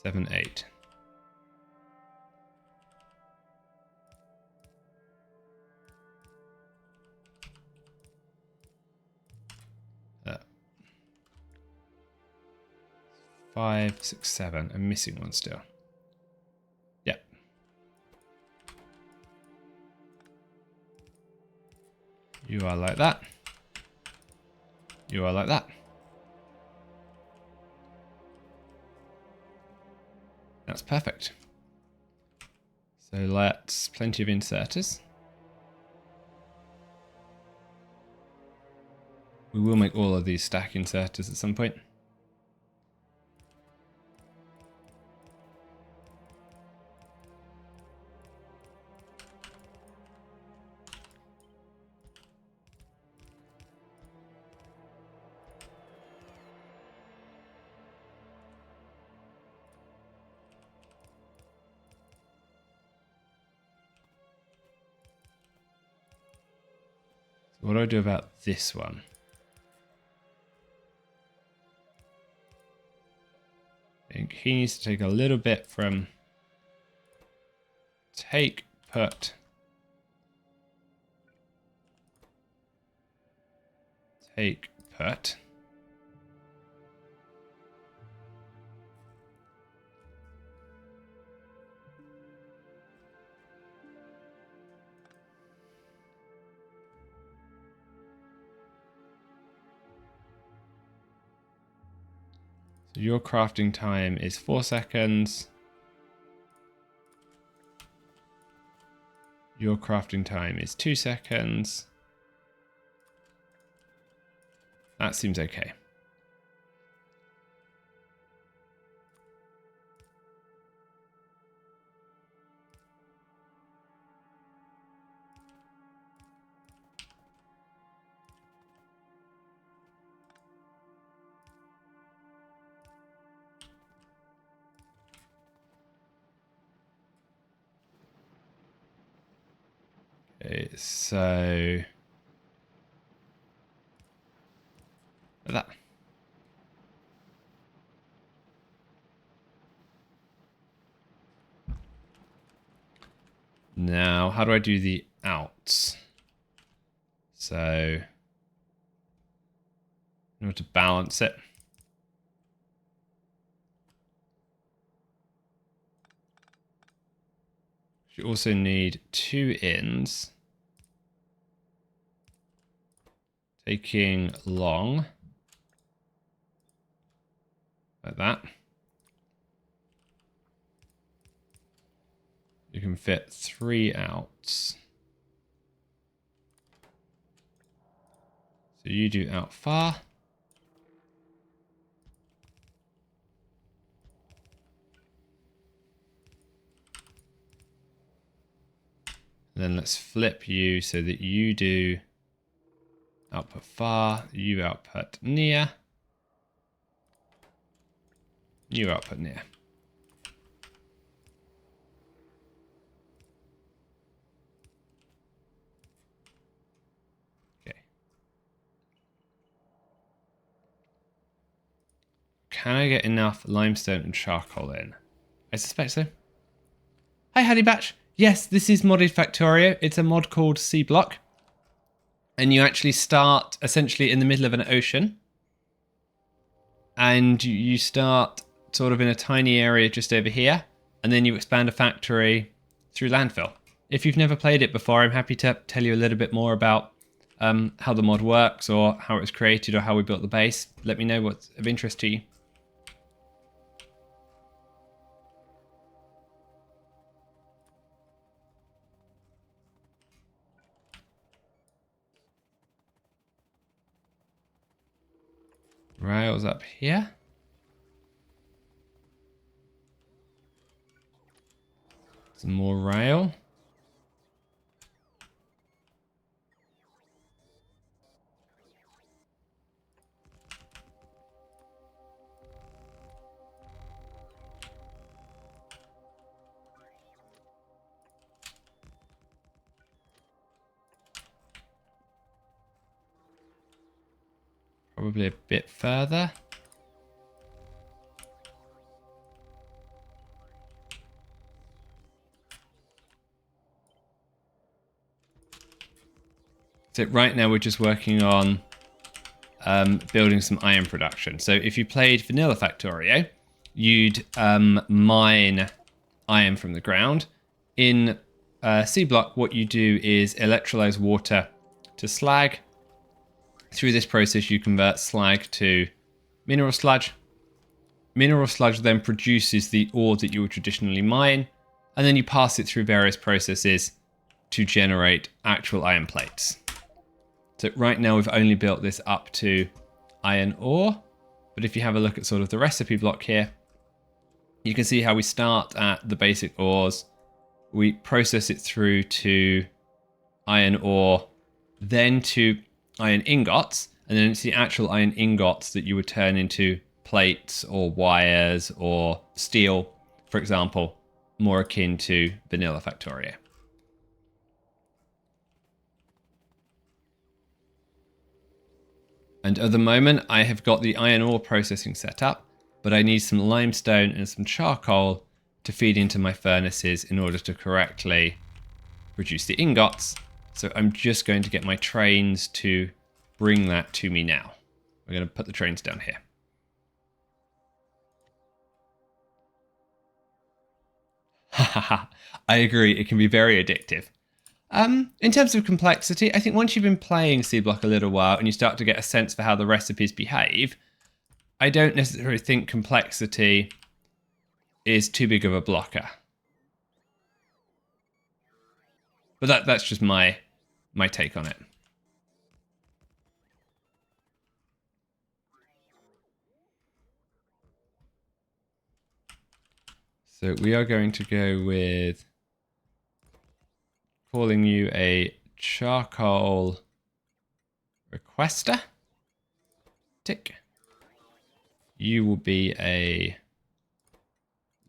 7, 8. Uh, 5, 6, 7. I'm missing one still. Yep. You are like that. You are like that. That's perfect. So let's plenty of inserters. We will make all of these stack inserters at some point. So what do I do about this one? I think he needs to take a little bit from take, put, take, put. So your crafting time is 4 seconds. Your crafting time is 2 seconds. That seems okay. Okay, so that. Now, how do I do the outs? So, in order to balance it, you also need 2 ins, taking long, like that. You can fit 3 outs. So you do out far. And then let's flip you so that you do output far, you output near, you output near. Okay. Can I get enough limestone and charcoal in? I suspect so. Hi, Honey Batch. Yes, this is modded Factorio. It's a mod called C Block. And you actually start essentially in the middle of an ocean. And you start sort of in a tiny area just over here. And then you expand a factory through landfill. If you've never played it before, I'm happy to tell you a little bit more about how the mod works or how it was created or how we built the base. Let me know what's of interest to you. Rails up here. Some more rail. Probably a bit further. So right now we're just working on building some iron production. So if you played vanilla Factorio, you'd mine iron from the ground. In C Block, what you do is electrolyze water to slag. Through this process, you convert slag to mineral sludge. Mineral sludge then produces the ore that you would traditionally mine, and then you pass it through various processes to generate actual iron plates. So right now we've only built this up to iron ore. But if you have a look at sort of the recipe block here, you can see how we start at the basic ores. We process it through to iron ore, then to iron ingots. And then it's the actual iron ingots that you would turn into plates or wires or steel, for example, more akin to vanilla Factorio. And at the moment, I have got the iron ore processing set up, but I need some limestone and some charcoal to feed into my furnaces in order to correctly produce the ingots. So I'm just going to get my trains to bring that to me now. We're going to put the trains down here. I agree, it can be very addictive. In terms of complexity, I think once you've been playing C-Block a little while and you start to get a sense for how the recipes behave, I don't necessarily think complexity is too big of a blocker. But that's just my take on it. So we are going to go with calling you a charcoal requester. Tick. You will be a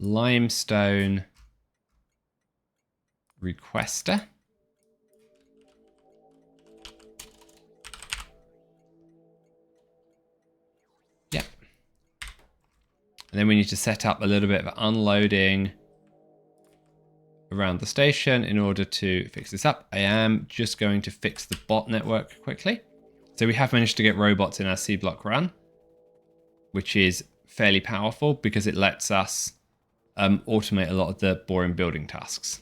limestone requester. Yep. And then we need to set up a little bit of unloading around the station in order to fix this up. I am just going to fix the bot network quickly. So we have managed to get robots in our C-Block run, which is fairly powerful because it lets us automate a lot of the boring building tasks.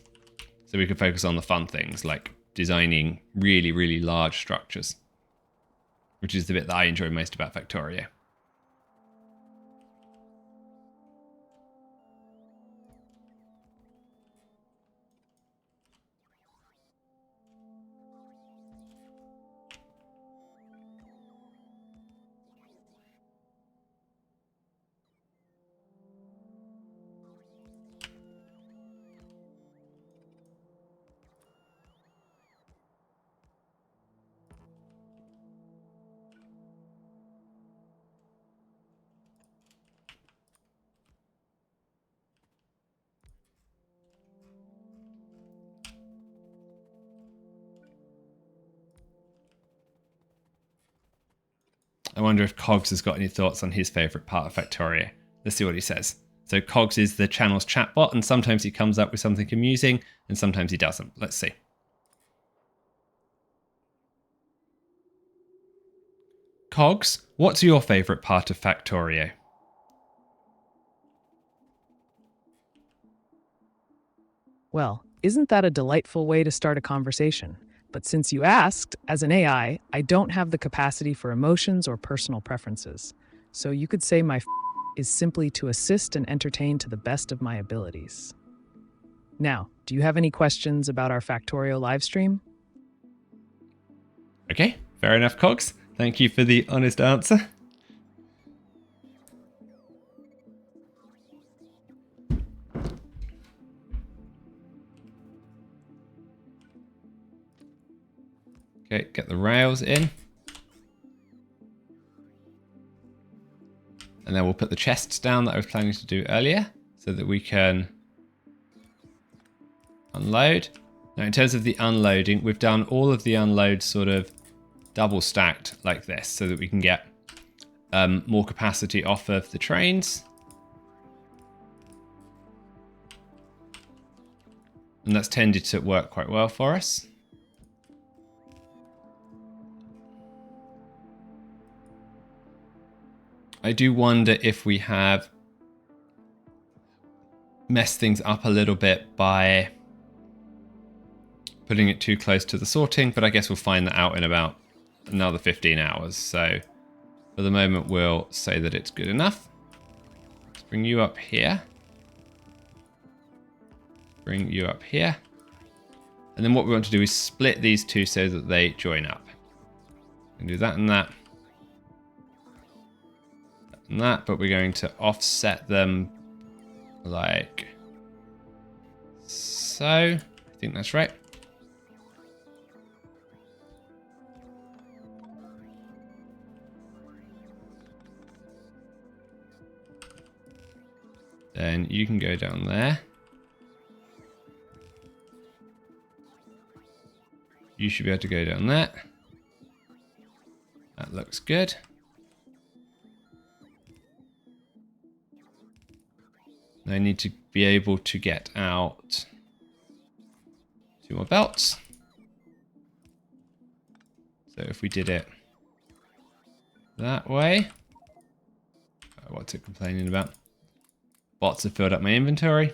So we can focus on the fun things like designing really, really large structures, which is the bit that I enjoy most about Factorio. I wonder if Cogs has got any thoughts on his favorite part of Factorio. Let's see what he says. So Cogs is the channel's chatbot, and sometimes he comes up with something amusing, and sometimes he doesn't. Let's see. Cogs, what's your favorite part of Factorio? Well, isn't that a delightful way to start a conversation? But since you asked, as an AI, I don't have the capacity for emotions or personal preferences. So you could say my is simply to assist and entertain to the best of my abilities. Now, do you have any questions about our Factorio livestream? Okay, fair enough, Cogs. Thank you for the honest answer. Okay, get the rails in. And then we'll put the chests down that I was planning to do earlier so that we can unload. Now, in terms of the unloading, we've done all of the unloads sort of double stacked like this so that we can get more capacity off of the trains. And that's tended to work quite well for us. I do wonder if we have messed things up a little bit by putting it too close to the sorting, but I guess we'll find that out in about another 15 hours. So for the moment, we'll say that it's good enough. Let's bring you up here. Bring you up here. And then what we want to do is split these two so that they join up. can do that and that. And that, but we're going to offset them like so. I think that's right. Then you can go down there. You should be able to go down there. That looks good. I need to be able to get out 2 more belts. So if we did it that way. What's it complaining about? Bots have filled up my inventory.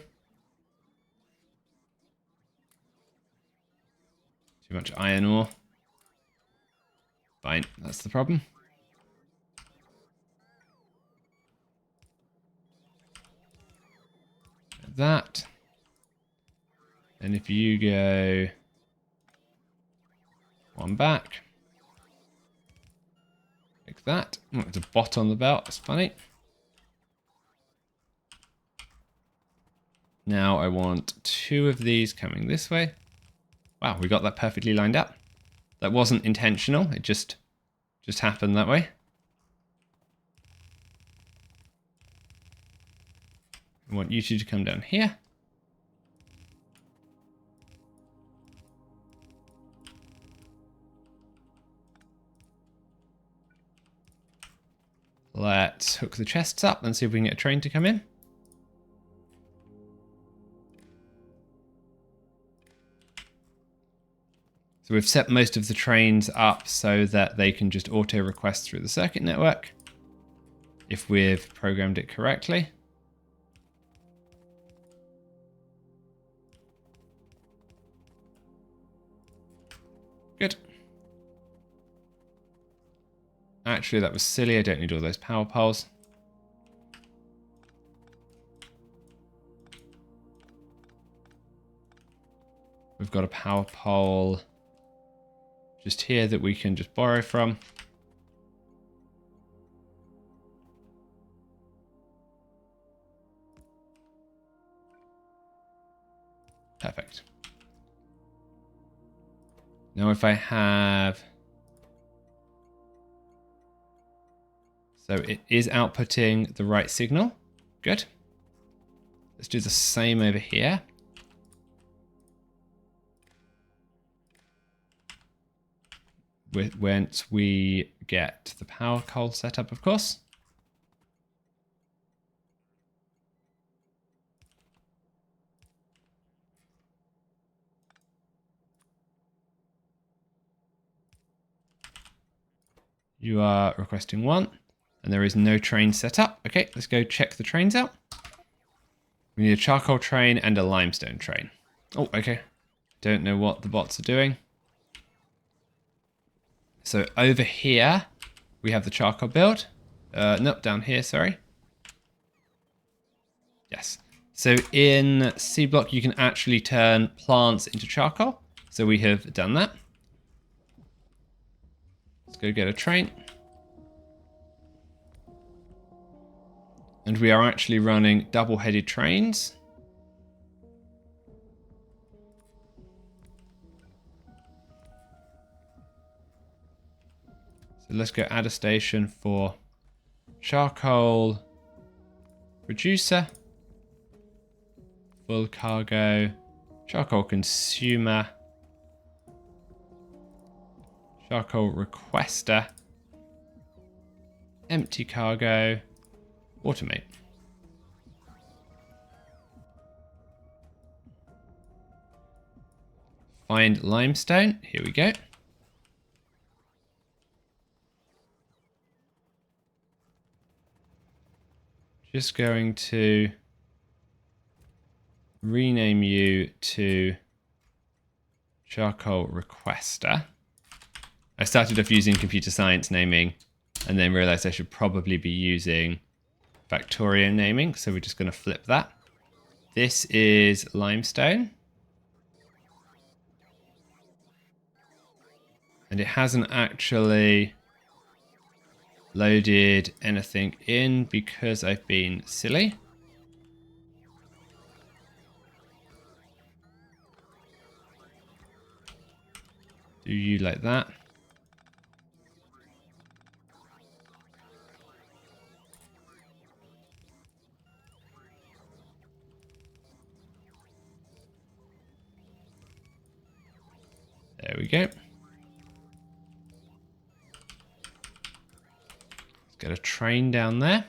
Too much iron ore. Fine, that's the problem. That. And if you go 1 back. Like that. Oh, there's a bot on the belt. That's funny. Now I want 2 of these coming this way. Wow, we got that perfectly lined up. That wasn't intentional. It just happened that way. I want you 2 to come down here. Let's hook the chests up and see if we can get a train to come in. So we've set most of the trains up so that they can just auto request through the circuit network if we've programmed it correctly. Good. Actually, that was silly. I don't need all those power poles. We've got a power pole just here that we can just borrow from. Perfect. Now if I have... So it is outputting the right signal. Good. Let's do the same over here. Once we get the power coal set up, of course. You are requesting 1, and there is no train set up. Okay, let's go check the trains out. We need a charcoal train and a limestone train. Oh, okay. Don't know what the bots are doing. So over here, we have the charcoal build. Nope, down here, sorry. Yes. So in C block, you can actually turn plants into charcoal. So we have done that. Let's go get a train. And we are actually running double-headed trains. So let's go add a station for charcoal producer, full cargo, charcoal consumer, charcoal requester, empty cargo, automate. Find limestone. Here we go. Just going to rename you to charcoal requester. I started off using computer science naming and then realized I should probably be using Factorio naming. So we're just going to flip that. This is limestone. And it hasn't actually loaded anything in because I've been silly. Do you like that? There we go. Let's get a train down there.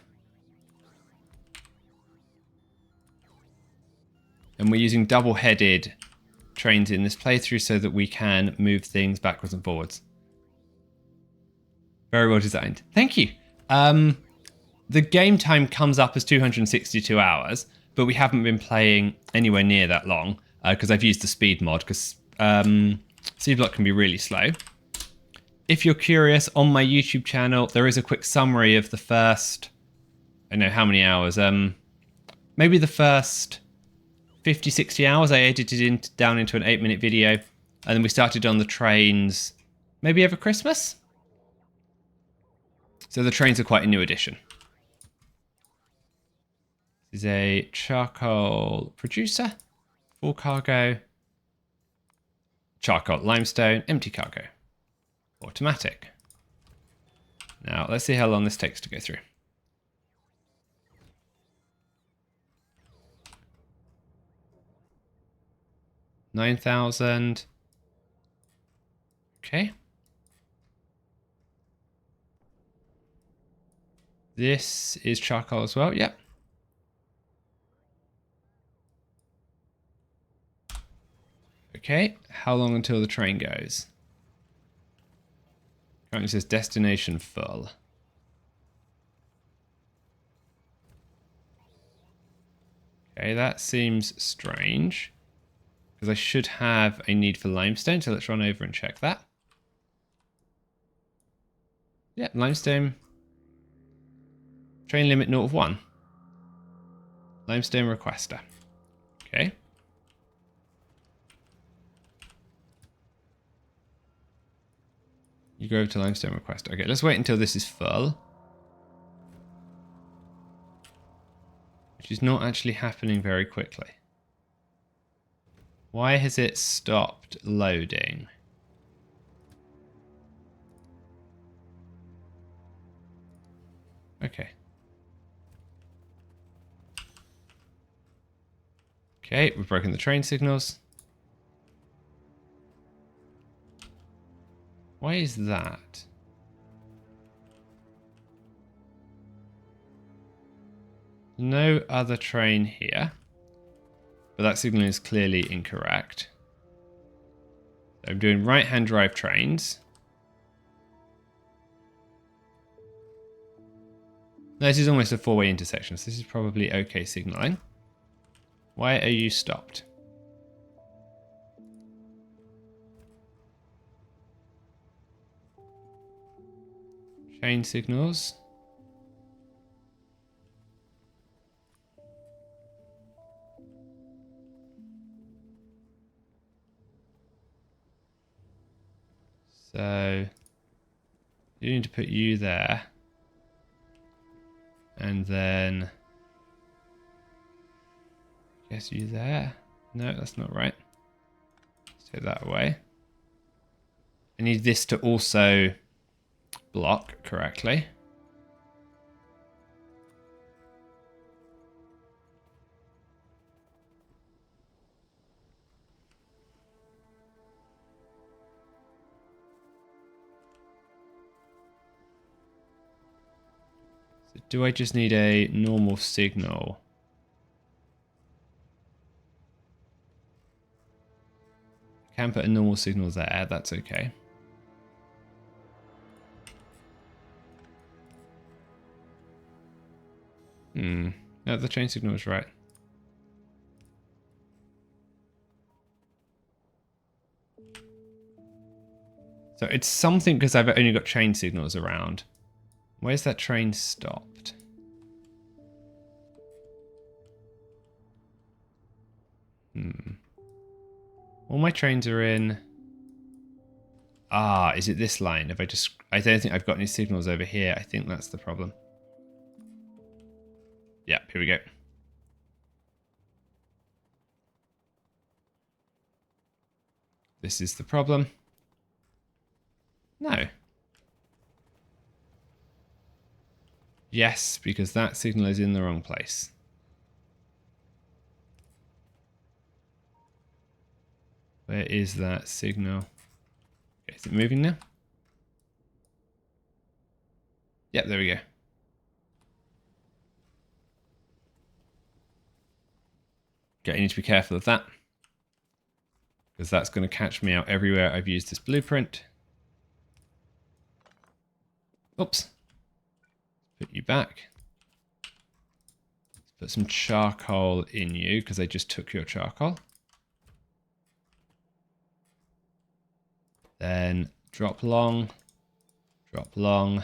And we're using double-headed trains in this playthrough so that we can move things backwards and forwards. Very well designed. Thank you. The game time comes up as 262 hours, but we haven't been playing anywhere near that long because I've used the speed mod because C-Block can be really slow. If you're curious, on my YouTube channel, there is a quick summary of the first, I don't know how many hours, maybe the first 50, 60 hours I edited down into an 8-minute video. And then we started on the trains maybe over Christmas. So the trains are quite a new addition. This is a charcoal producer, full cargo, charcoal, limestone, empty cargo, automatic. Now let's see how long this takes to go through. $9,000. Okay. This is charcoal as well. Yep. Okay. How long until the train goes? Currently says destination full. Okay, that seems strange. Because I should have a need for limestone, so let's run over and check that. Yeah, limestone. Train limit 0 of 1. Limestone requester. Okay. You go over to limestone requester. Okay, let's wait until this is full. Which is not actually happening very quickly. Why has it stopped loading? Okay. Okay, we've broken the train signals. Why is that? No other train here. But that signal is clearly incorrect. So I'm doing right-hand drive trains. No, this is almost a four-way intersection, so this is probably okay signaling. Why are you stopped? Chain signals. So you need to put you there. And then I guess you there. No, that's not right. Let's take that away. I need this to also block correctly. So do I just need a normal signal? I can put a normal signal there, that's okay. No, the train signal is right. So it's something because I've only got train signals around. Where's that train stopped? All my trains are in Ah, is it this line? If I don't think I've got any signals over here. I think that's the problem. Yeah, here we go. This is the problem. No. Yes, because that signal is in the wrong place. Where is that signal? Okay, is it moving now? Yep, there we go. Okay, I need to be careful of that, because that's going to catch me out everywhere I've used this blueprint. Oops. Put you back. Let's put some charcoal in you, because I just took your charcoal. Then drop long, take long.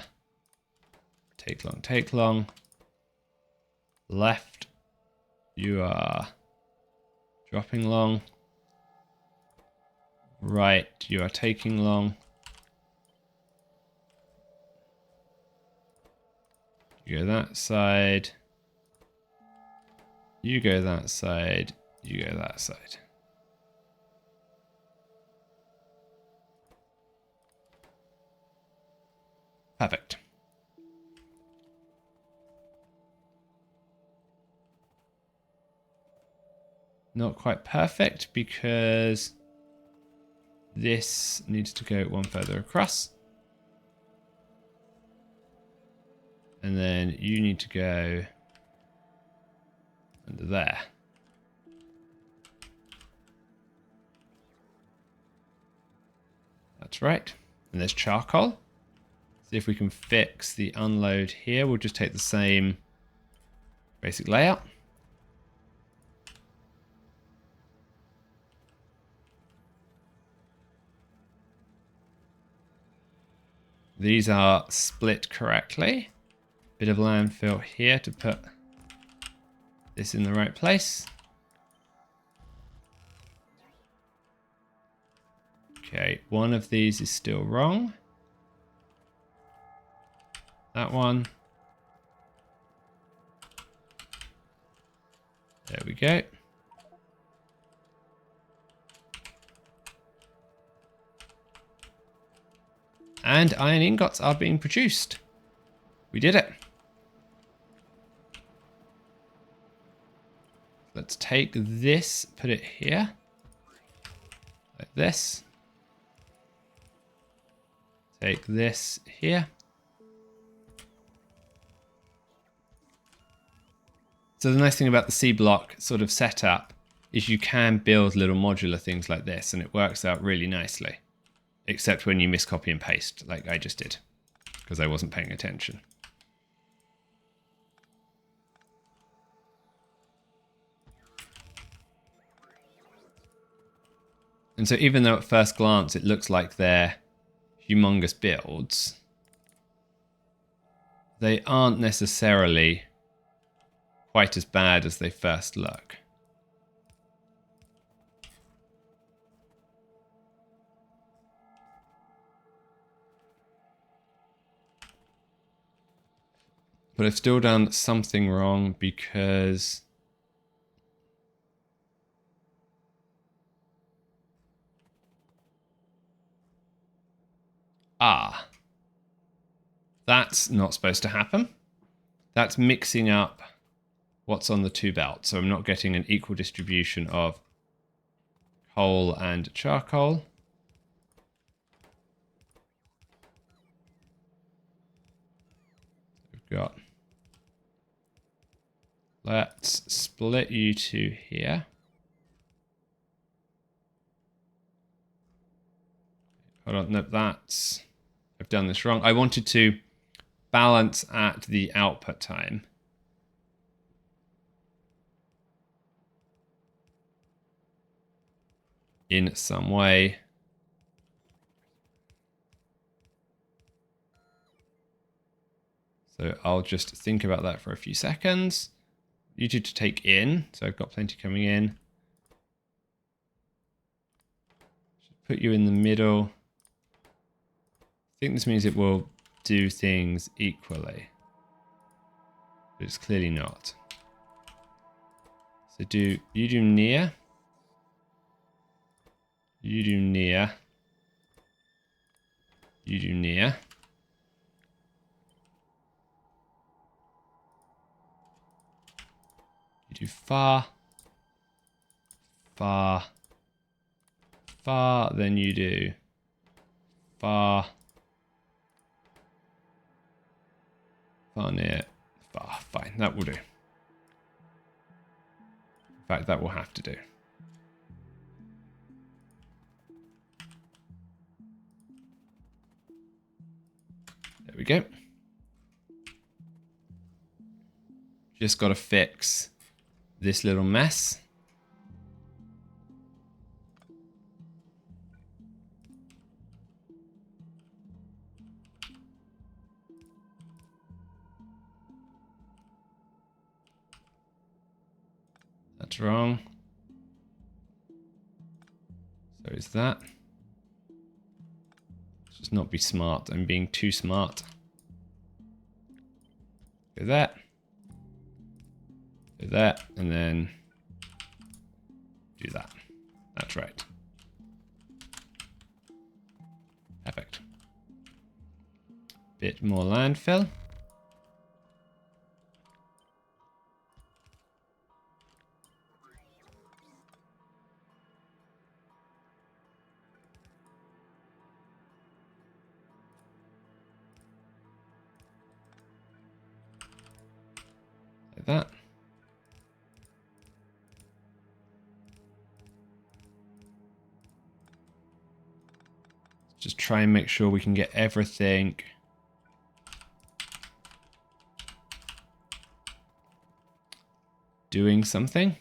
Left, you are dropping long. Right, you are taking long. You go that side. You go that side. You go that side. Perfect. Not quite perfect because this needs to go one further across. And then you need to go under there. That's right. And there's charcoal. See if we can fix the unload here. We'll just take the same basic layout. These are split correctly. Bit of landfill here to put this in the right place. Okay, one of these is still wrong. That one. There we go. And iron ingots are being produced. We did it. Let's take this, put it here. Like this. Take this here. So the nice thing about the C block sort of setup is you can build little modular things like this and it works out really nicely. Except when you miss copy and paste like I just did because I wasn't paying attention. And so even though at first glance it looks like they're humongous builds, they aren't necessarily quite as bad as they first look. But I've still done something wrong because that's not supposed to happen. That's mixing up what's on the two belts. So I'm not getting an equal distribution of coal and charcoal. We've got, let's split you two here. Hold on, no, that's, I've done this wrong. I wanted to balance at the output time. In some way. So I'll just think about that for a few seconds. You two to take in, so I've got plenty coming in. Put you in the middle. think this means it will do things equally. But it's clearly not. So you do near. You do near. You do near. You do far. Far. Far. Then you do far. Far near. Far. Fine. That will do. In fact, that will have to do. There we go. Just got to fix this little mess. That's wrong. So is that. Let's just not be smart. I'm being too smart. Go that. Do that, and then do that. That's right. Perfect. Bit more landfill. Like that. Just try and make sure we can get everything doing something.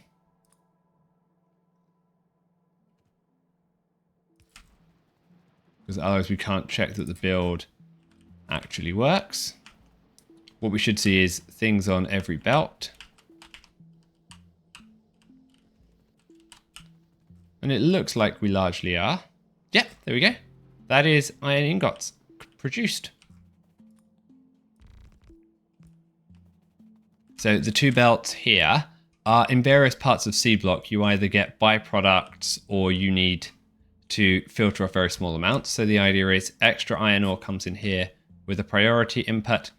Because otherwise we can't check that the build actually works. What we should see is things on every belt. And it looks like we largely are. Yep, there we go. That is iron ingots produced. So the two belts here are in various parts of C block. You either get byproducts or you need to filter off very small amounts. So the idea is extra iron ore comes in here with a priority input.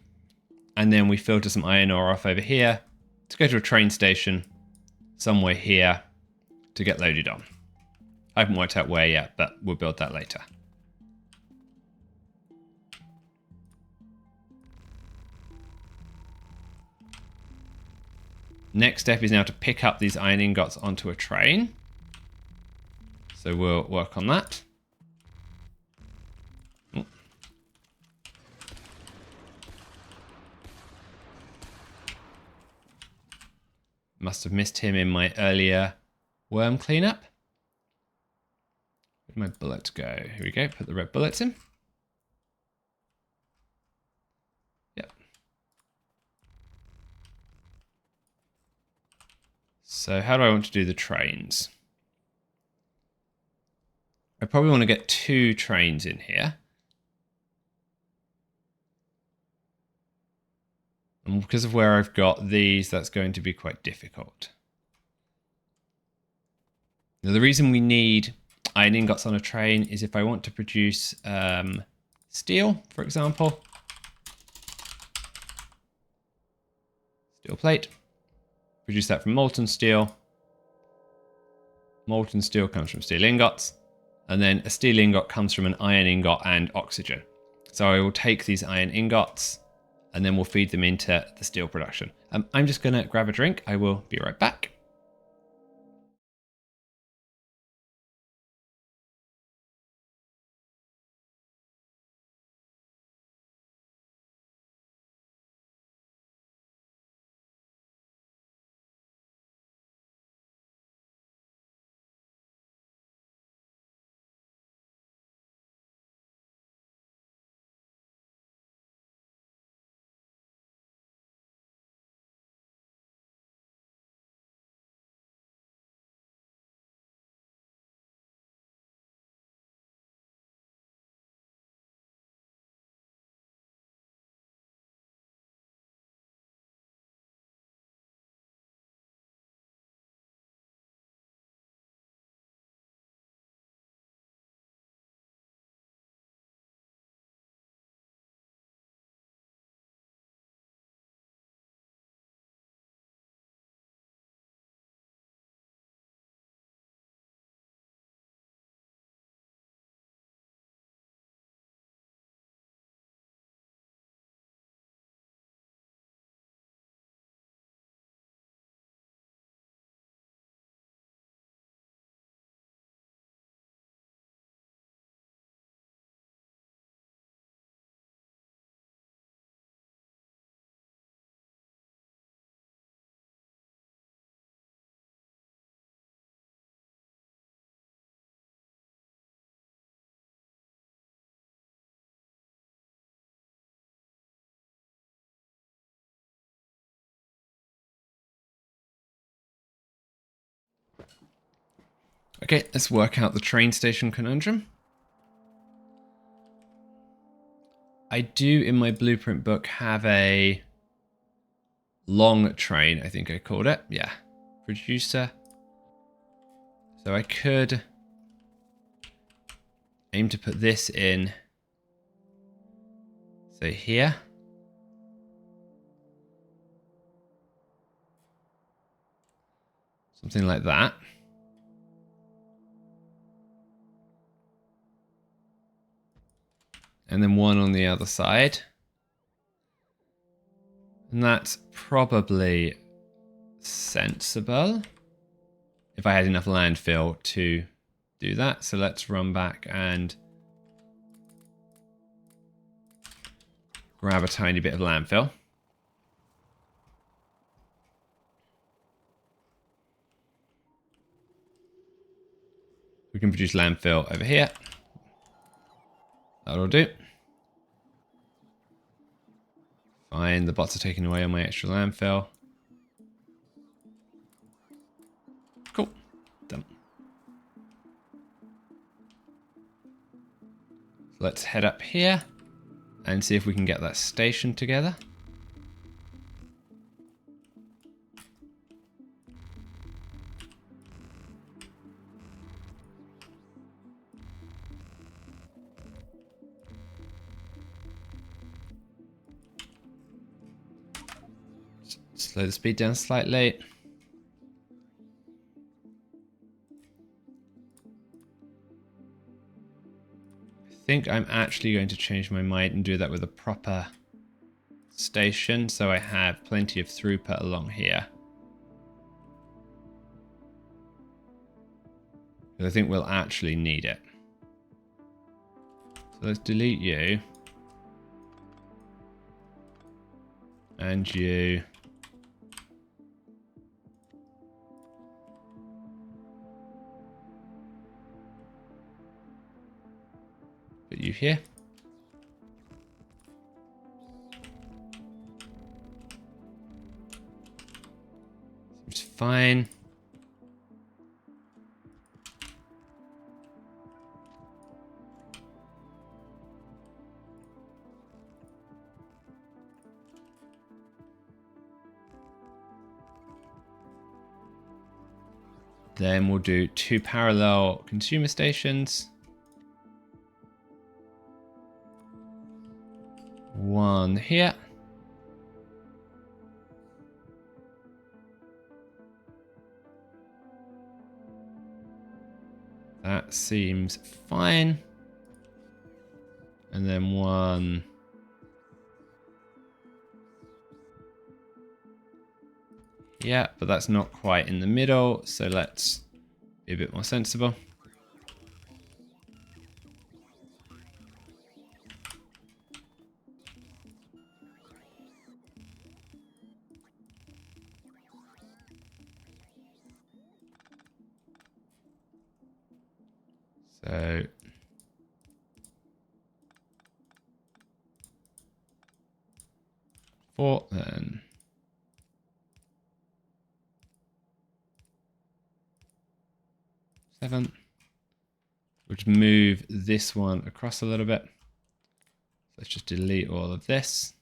And then we filter some iron ore off over here to go to a train station somewhere here to get loaded on. I haven't worked out where yet, but we'll build that later. Next step is now to pick up these iron ingots onto a train. So we'll work on that. Must have missed him in my earlier worm cleanup. Where'd my bullets go? Here we go, put the red bullets in. Yep. So how do I want to do the trains? I probably want to get 2 trains in here. And because of where I've got these, that's going to be quite difficult. Now, the reason we need iron ingots on a train is if I want to produce steel, for example. Steel plate. Produce that from molten steel. Molten steel comes from steel ingots. And then a steel ingot comes from an iron ingot and oxygen. So I will take these iron ingots and then we'll feed them into the steel production. I'm just going to grab a drink. I will be right back. Okay, let's work out the train station conundrum. I do, in my blueprint book, have a long train, I think I called it. Yeah, producer. So I could aim to put this in, say here. Something like that. And then one on the other side. And that's probably sensible if I had enough landfill to do that. So let's run back and grab a tiny bit of landfill. We can produce landfill over here. That'll do. Fine, the bots are taking away all my extra landfill. Cool, done. So let's head up here and see if we can get that station together. Slow the speed down slightly. I think I'm actually going to change my mind and do that with a proper station, so I have plenty of throughput along here. Because I think we'll actually need it. So let's delete you. And you. Put you here. Seems fine. Then we'll do 2 parallel consumer stations. One here. That seems fine. And then one yeah, but that's not quite in the middle, so let's be a bit more sensible. So four, then seven. We'll just move this one across a little bit. Let's just delete all of this.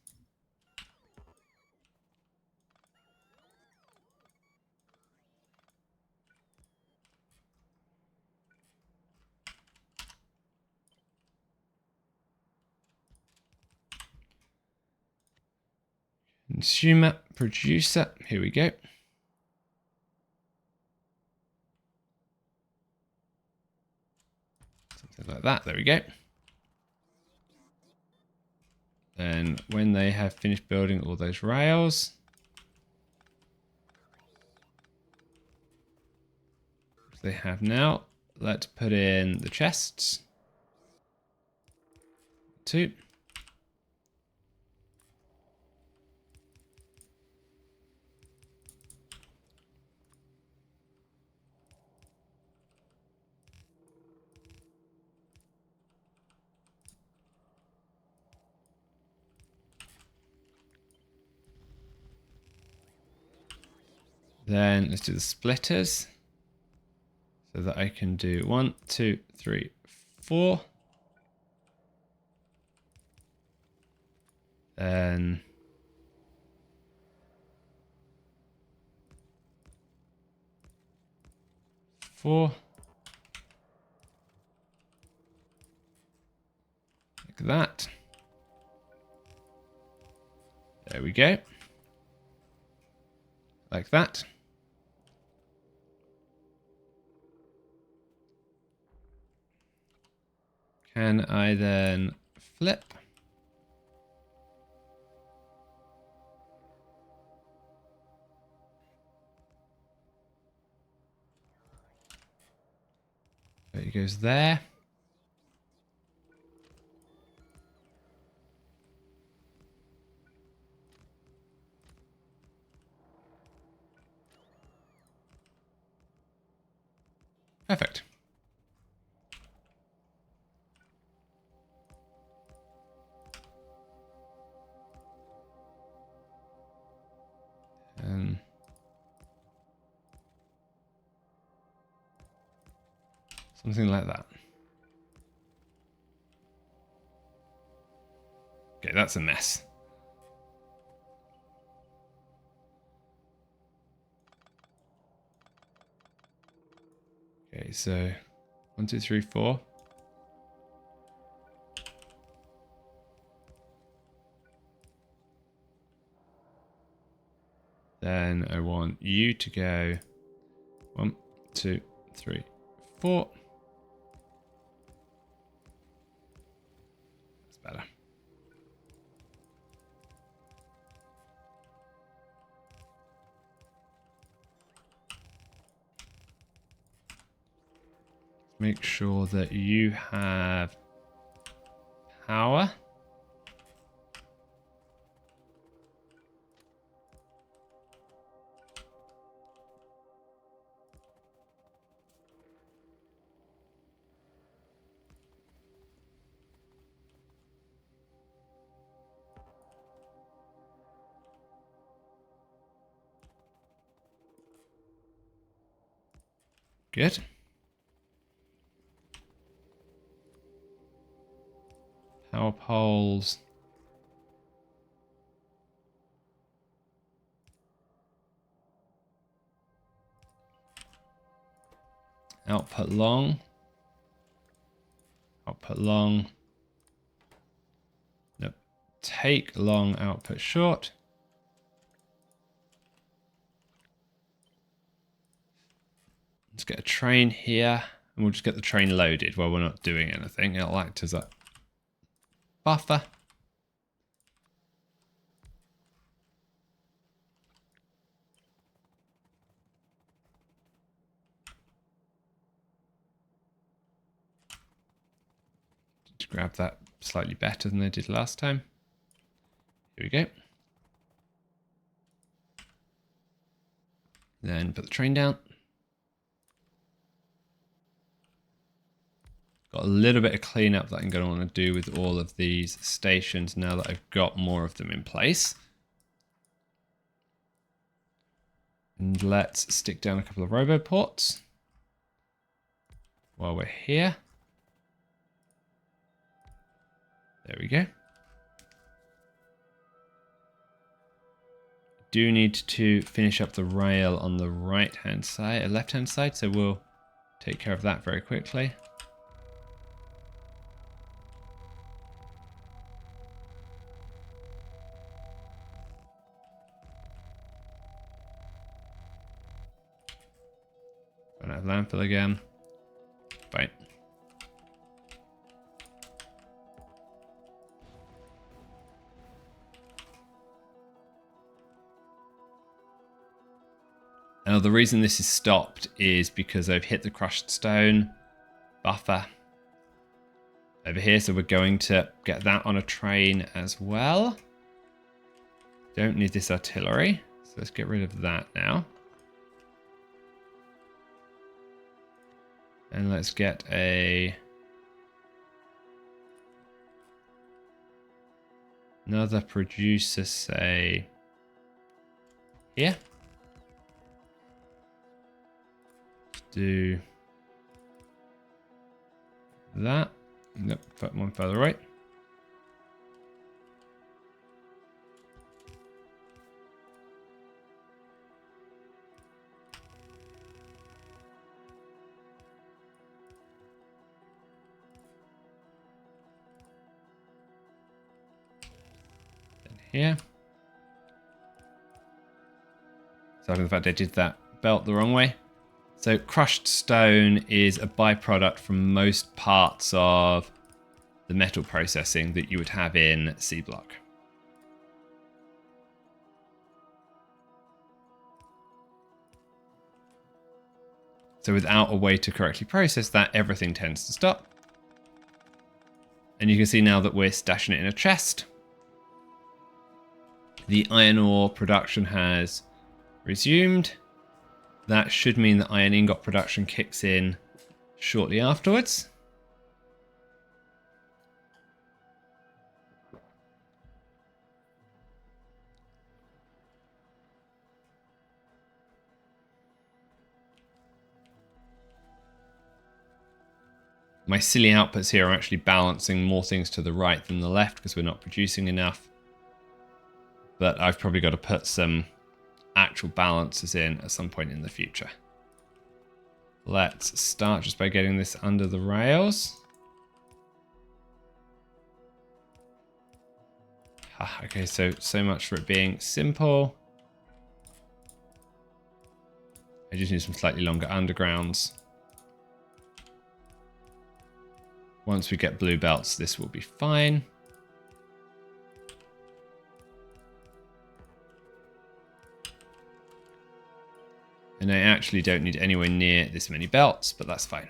Consumer, producer, here we go. Something like that, there we go. Then when they have finished building all those rails, which they have now, let's put in the chests. 2. Then let's do the splitters. so that I can do 1, 2, 3, 4. Then 4. Like that. There we go. Like that. Can I then flip? So it goes there. Perfect. And something like that. Okay, that's a mess. Okay, so 1, 2, 3, 4. Then I want you to go 1, 2, 3, 4. That's better. Make sure that you have power. Good. Power poles. Output long. Output long. Nope. Take long, output short. Let's get a train here. And we'll just get the train loaded while we're not doing anything. It'll act as a buffer. To grab that slightly better than I did last time. Here we go. Then put the train down. Got a little bit of cleanup that I'm going to want to do with all of these stations now that I've got more of them in place. And let's stick down a couple of roboports while we're here. There we go. Do need to finish up the rail on the right-hand side, left-hand side, so we'll take care of that very quickly. Run out of landfill again. Fine. Now the reason this is stopped is because I've hit the crushed stone buffer over here, so we're going to get that on a train as well. Don't need this artillery, so let's get rid of that now. And let's get another producer, say, here. Do that. Nope, put one further right. Then here. Sorry for the fact I did that belt the wrong way. So crushed stone is a byproduct from most parts of the metal processing that you would have in C block. So without a way to correctly process that, everything tends to stop. And you can see now that we're stashing it in a chest. The iron ore production has resumed. That should mean that iron ingot production kicks in shortly afterwards. My silly outputs here are actually balancing more things to the right than the left because we're not producing enough. But I've probably got to put some actual balances in at some point in the future. Let's start just by getting this under the rails. Okay, so much for it being simple. I just need some slightly longer undergrounds. Once we get blue belts, this will be fine. And I actually don't need anywhere near this many belts, but that's fine.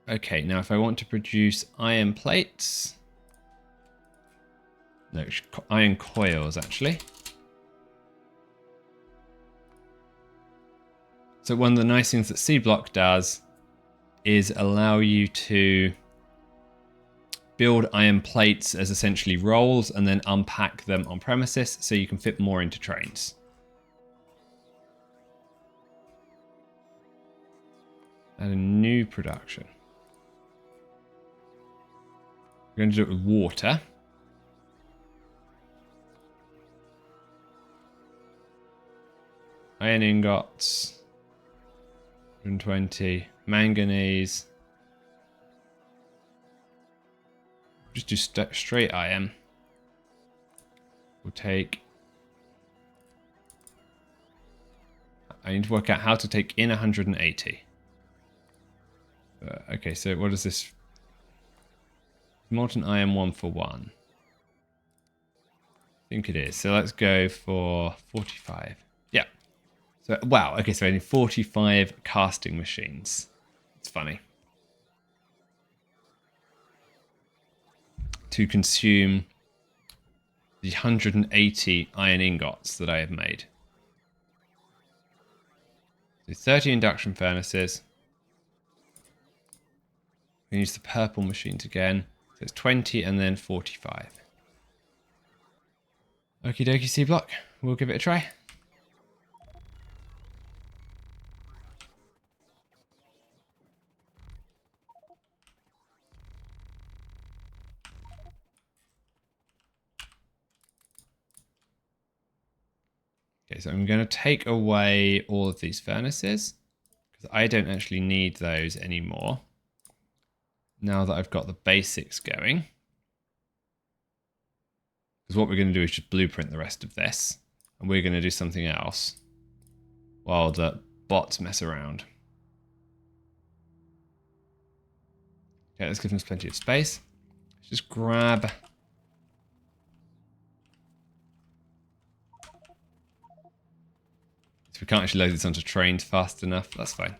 Okay, now if I want to produce iron plates... No, iron coils, actually. So one of the nice things that C block does is allow you to build iron plates as essentially rolls and then unpack them on premises so you can fit more into trains. Add a new production. We're going to do it with water. Iron ingots. 120. Manganese. Just do straight iron. We'll take... I need to work out how to take in 180. Okay, so what is this? Molten iron 1 for 1. I think it is. So let's go for 45. Yeah. So, wow. Okay, so I need 45 casting machines. It's funny. To consume the 180 iron ingots that I have made. So 30 induction furnaces. We use the purple machines again. So it's 20 and then 45. Okie dokie C block. We'll give it a try. Okay, so I'm going to take away all of these furnaces because I don't actually need those anymore. Now that I've got the basics going. Because what we're going to do is just blueprint the rest of this. And we're going to do something else while the bots mess around. Okay, let's give them plenty of space. Let's just grab... So we can't actually load this onto trains fast enough. That's fine.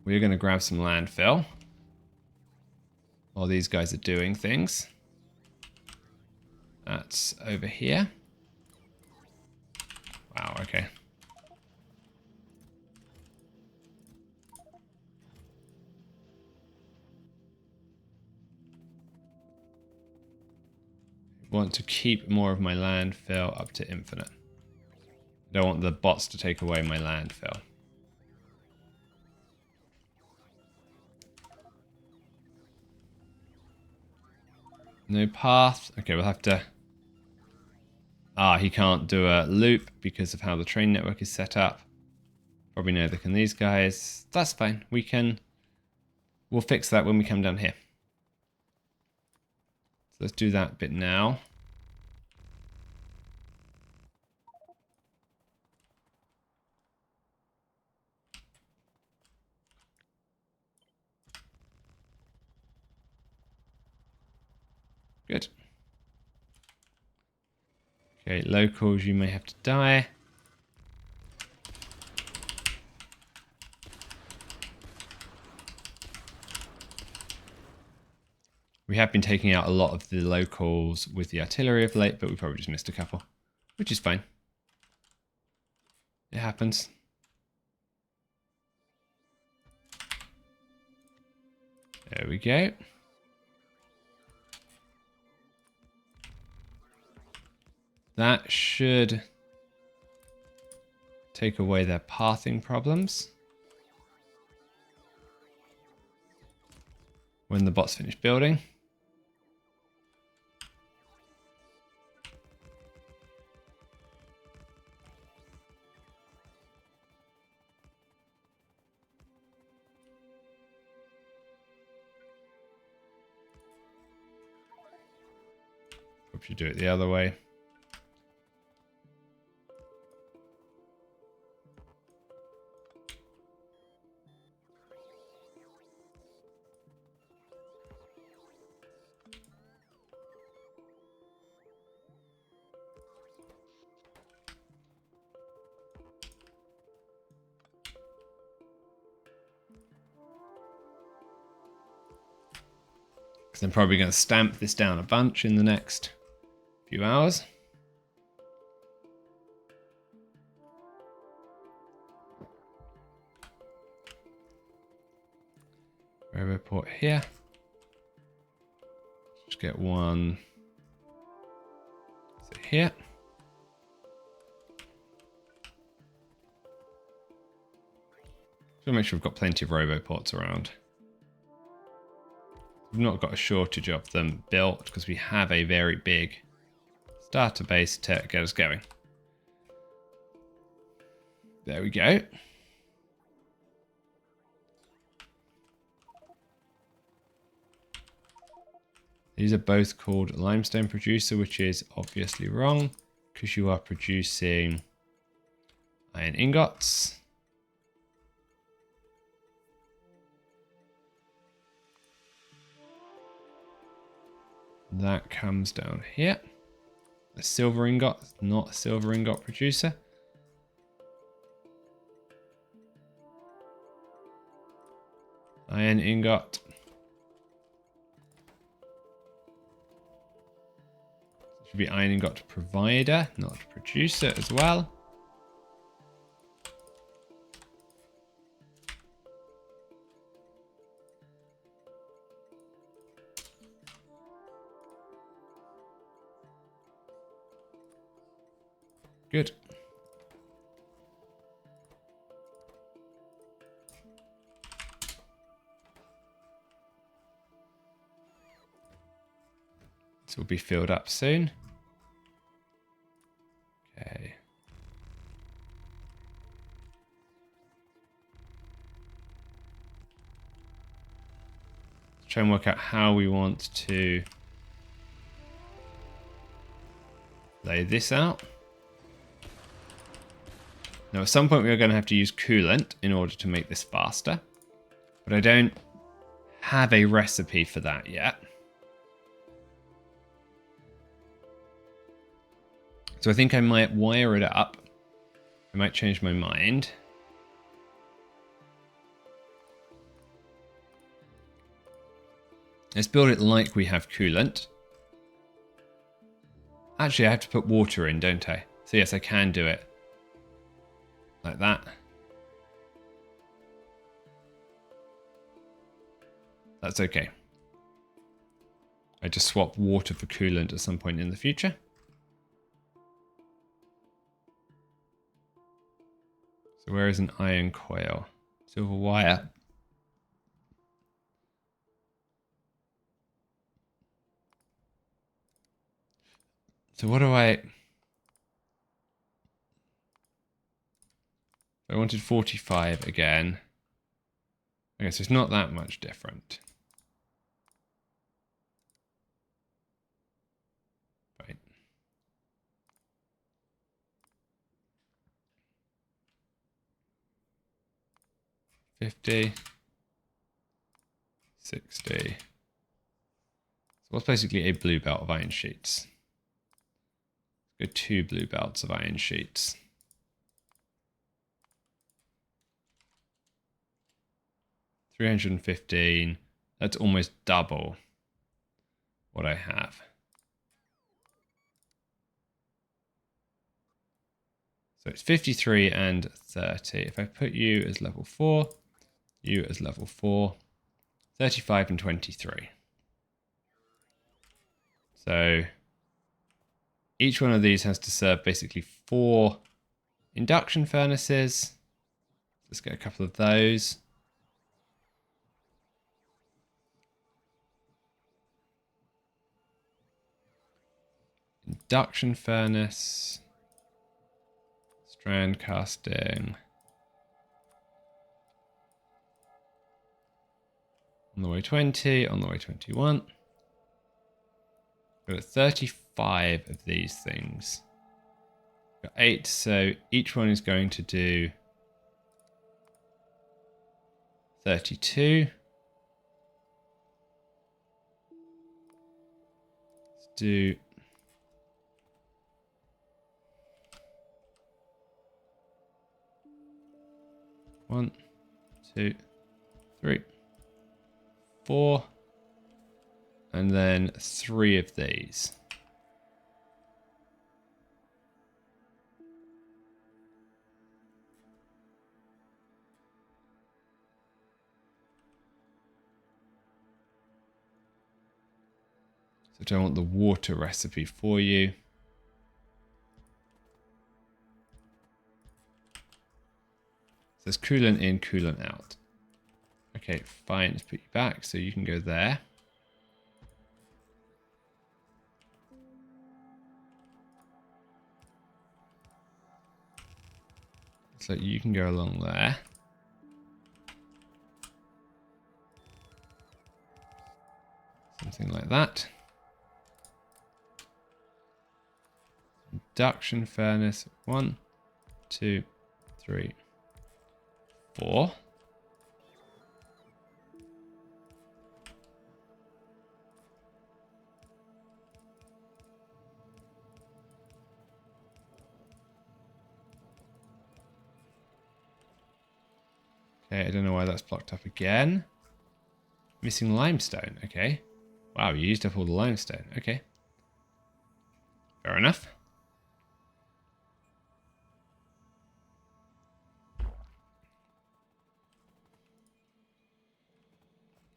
We're going to grab some landfill while these guys are doing things. That's over here. Wow, okay. I want to keep more of my landfill up to infinite. I don't want the bots to take away my landfill. No path. Okay, we'll have to... he can't do a loop because of how the train network is set up. Probably neither can these guys. That's fine. We'll fix that when we come down here. So let's do that bit now. Good. Okay, locals, you may have to die. We have been taking out a lot of the locals with the artillery of late, but we probably just missed a couple, which is fine. It happens. There we go. That should take away their pathing problems. When the bots finish building. Hope you do it the other way. Because I'm probably going to stamp this down a bunch in the next few hours. Roboport here. Just get one. So here. So make sure we've got plenty of roboports around. We've not got a shortage of them built because we have a very big starter base to get us going. There we go. These are both called limestone producer, which is obviously wrong because you are producing iron ingots. That comes down here. A silver ingot, not a silver ingot producer. Iron ingot. Should be iron ingot provider, not producer as well. Good. This will be filled up soon. Okay. Let's try and work out how we want to lay this out. Now, at some point, we're going to have to use coolant in order to make this faster. But I don't have a recipe for that yet. So I think I might wire it up. I might change my mind. Let's build it like we have coolant. Actually, I have to put water in, don't I? So yes, I can do it. Like that. That's okay. I just swap water for coolant at some point in the future. So where is an iron coil? Silver wire. So what do I wanted 45 again. Okay, so it's not that much different. Right. 50, 60. So what's basically a blue belt of iron sheets? Let's go 2 blue belts of iron sheets. 315. That's almost double what I have. So it's 53 and 30. If I put you as level 4, you as level 4, 35 and 23. So each one of these has to serve basically 4 induction furnaces. Let's get a couple of those. Induction furnace. Strand casting. On the way 20, on the way 21. Got 35 of these things. Got 8, so each one is going to do 32. Let's do 1, 2, 3, 4, and then 3 of these. So I want the water recipe for you. So there's coolant in, coolant out. Okay, fine. Let's put you back so you can go there. So you can go along there. Something like that. Induction furnace. 1, 2, 3, 4. Okay, I don't know why that's blocked up again. Missing limestone. Okay. Wow, you used up all the limestone. Okay. Fair enough.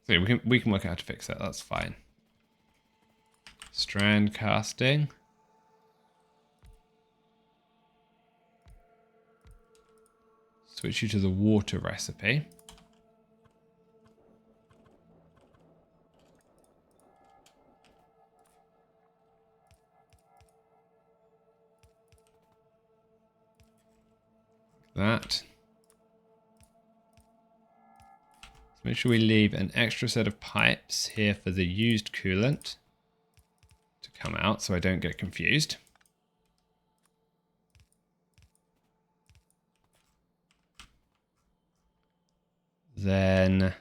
So we can work out how to fix that. That's fine. Strand casting. Switch you to the water recipe. That. So make sure we leave an extra set of pipes here for the used coolant to come out so I don't get confused. Then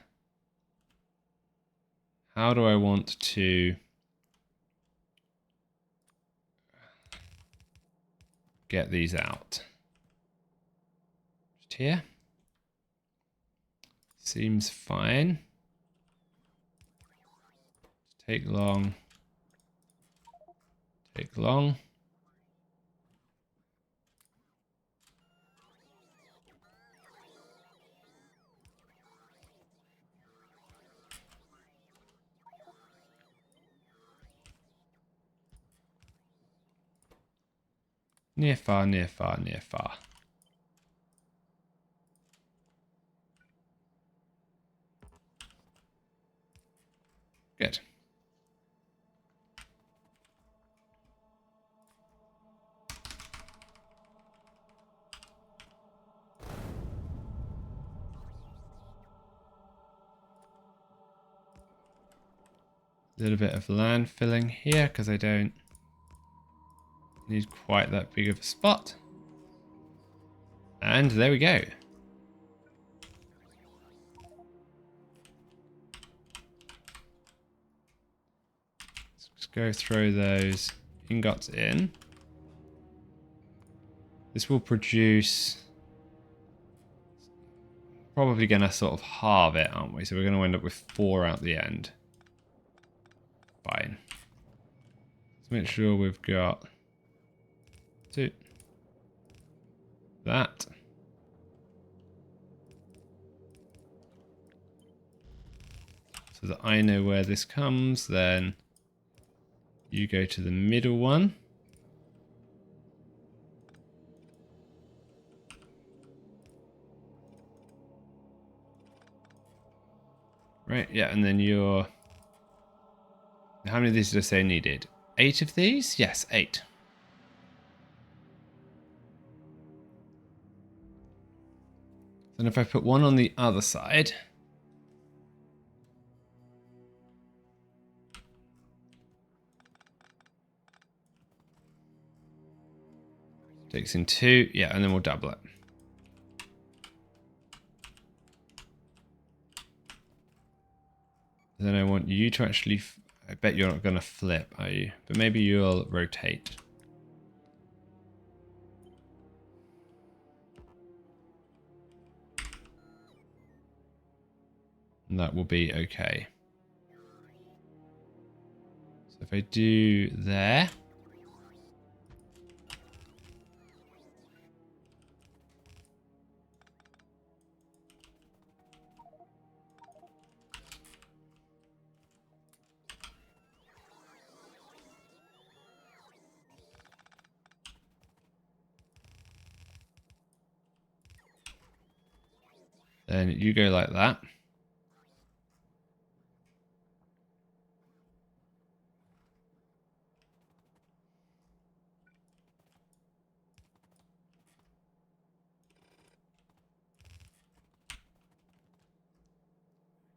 how do I want to get these out? Just here. Seems fine. Take long. Take long. Near far, near far, near far. Good. A little bit of land filling here because I don't need quite that big of a spot. And there we go. Let's go throw those ingots in. This will produce... Probably going to sort of halve it, aren't we? So we're going to end up with 4 out the end. Fine. Let's make sure we've got 2. That. So that I know where this comes, then you go to the middle one. Right, yeah, and then you're... How many of these did I say needed? 8 of these? Yes, 8. Then if I put one on the other side... Takes in 2, yeah, and then we'll double it. Then I want you to actually... I bet you're not going to flip, are you? But maybe you'll rotate. And that will be okay. So if I do there... Then you go like that.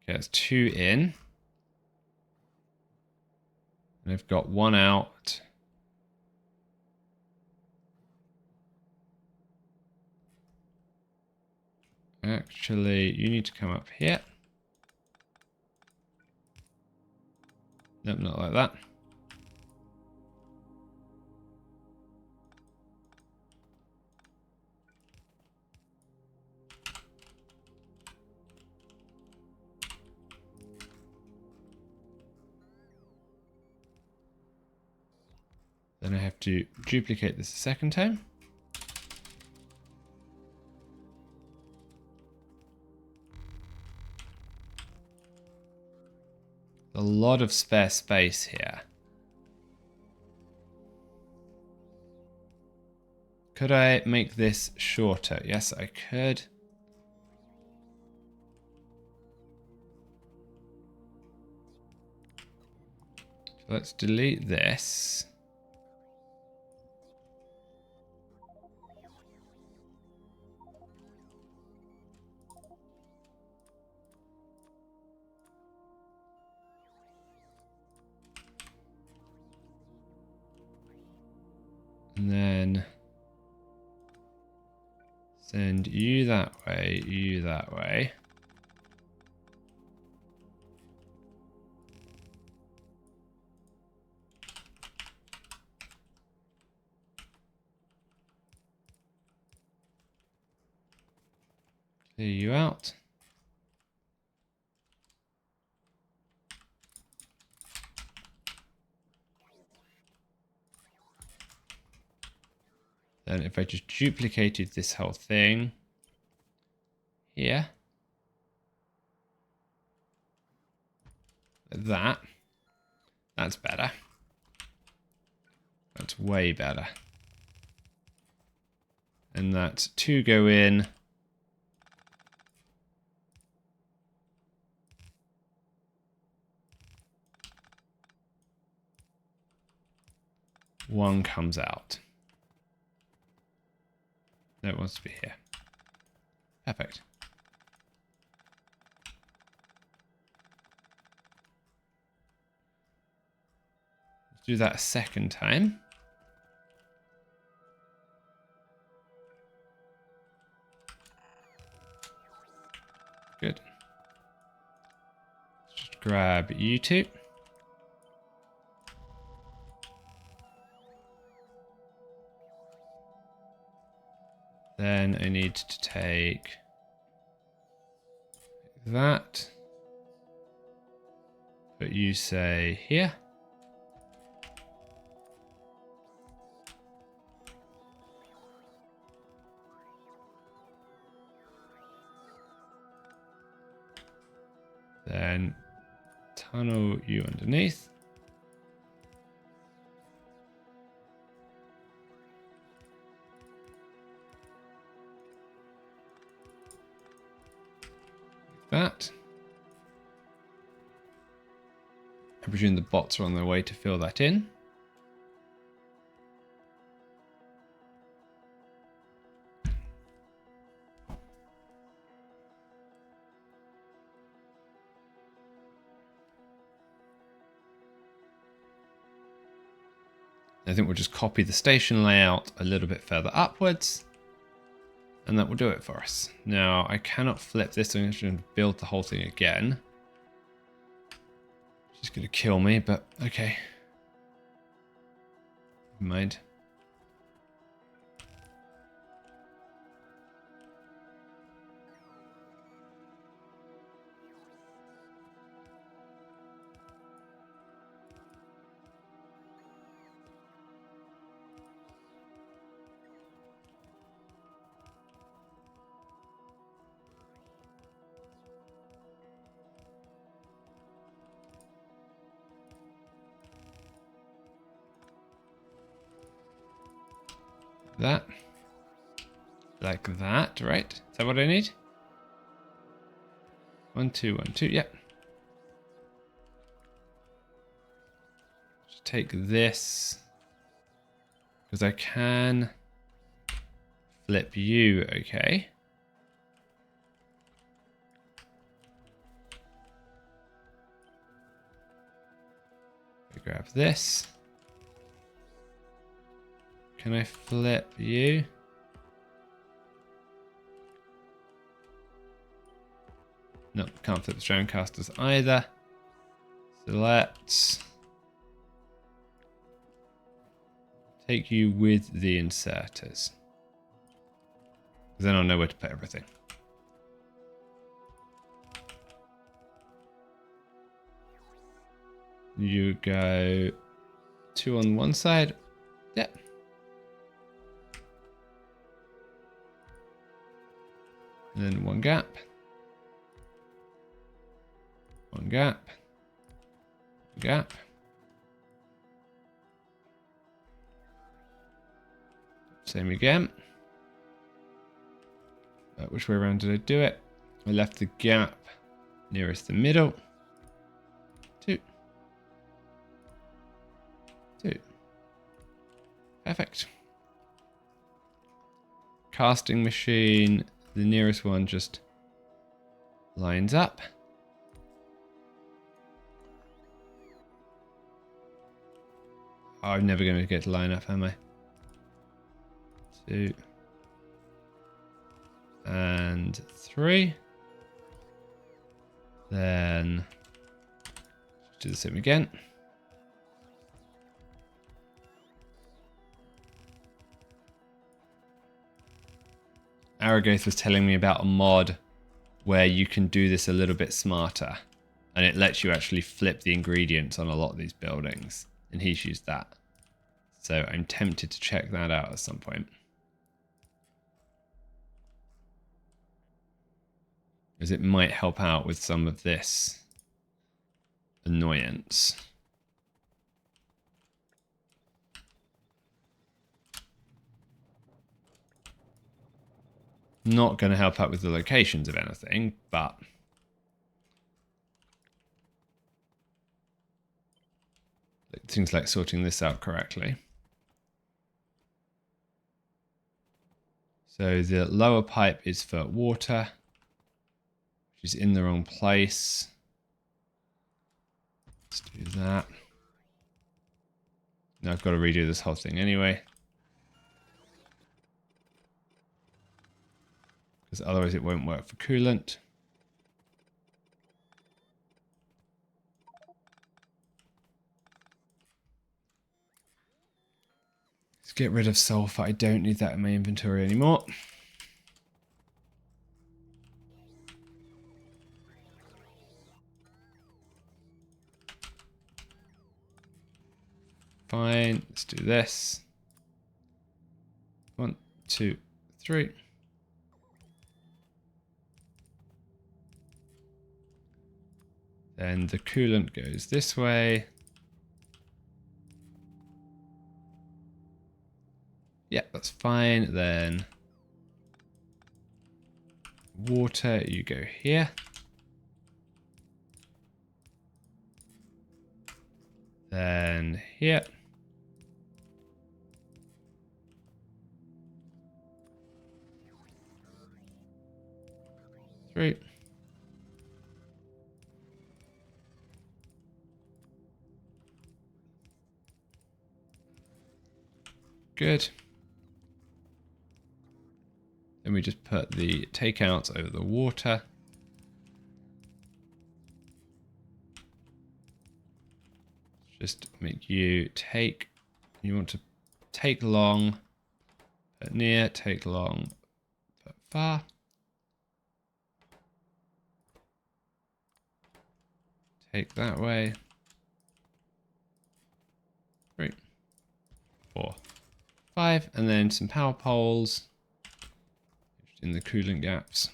Okay, that's 2 in. And I've got 1 out. Actually, you need to come up here. Nope, not like that. Then I have to duplicate this a second time. A lot of spare space here. Could I make this shorter? Yes, I could. So let's delete this. And then send you that way, you that way. Clear you out. Then if I just duplicated this whole thing here, like that's better. That's way better. And that's 2 go in. One comes out. No, it wants to be here. Perfect. do that a second time. Good. Just grab you two. Then I need to take that. But you say here. Then tunnel you underneath. That. I presume the bots are on their way to fill that in. I think we'll just copy the station layout a little bit further upwards. And that will do it for us. Now, I cannot flip this, so I'm going to build the whole thing again. She's going to kill me, but okay. Never mind. That. Like that, right? Is that what I need? 1, 2, 1, 2, yep. Just take this. Because I can flip you, okay. Grab this. Can I flip you? No, can't flip the Strandcasters either. So let's take you with the inserters. Then I'll know where to put everything. You go 2 on one side. Yep. And then 1 gap. 1 gap. Gap. Same again. Which way around did I do it? I left the gap nearest the middle. 2. 2. Perfect. Casting machine. The nearest one just lines up. Oh, I'm never going to get to line up, am I? 2 and 3. Then do the same again. Aragath was telling me about a mod where you can do this a little bit smarter, and it lets you actually flip the ingredients on a lot of these buildings, and he's used that. So I'm tempted to check that out at some point. Because it might help out with some of this annoyance. Not going to help out with the locations of anything, but things like sorting this out correctly. So the lower pipe is for water, which is in the wrong place. Let's do that. Now I've got to redo this whole thing anyway. Because otherwise it won't work for coolant. Let's get rid of sulfur. I don't need that in my inventory anymore. Fine, let's do this. 1, 2, 3. Then the coolant goes this way. Yeah, that's fine. Then water, you go here. Then here. Three. Good. Then we just put the takeouts over the water. Just make you take, you want to take long, put near, take long, put far. Take that way. 3, 4, 5, and then some power poles in the coolant gaps.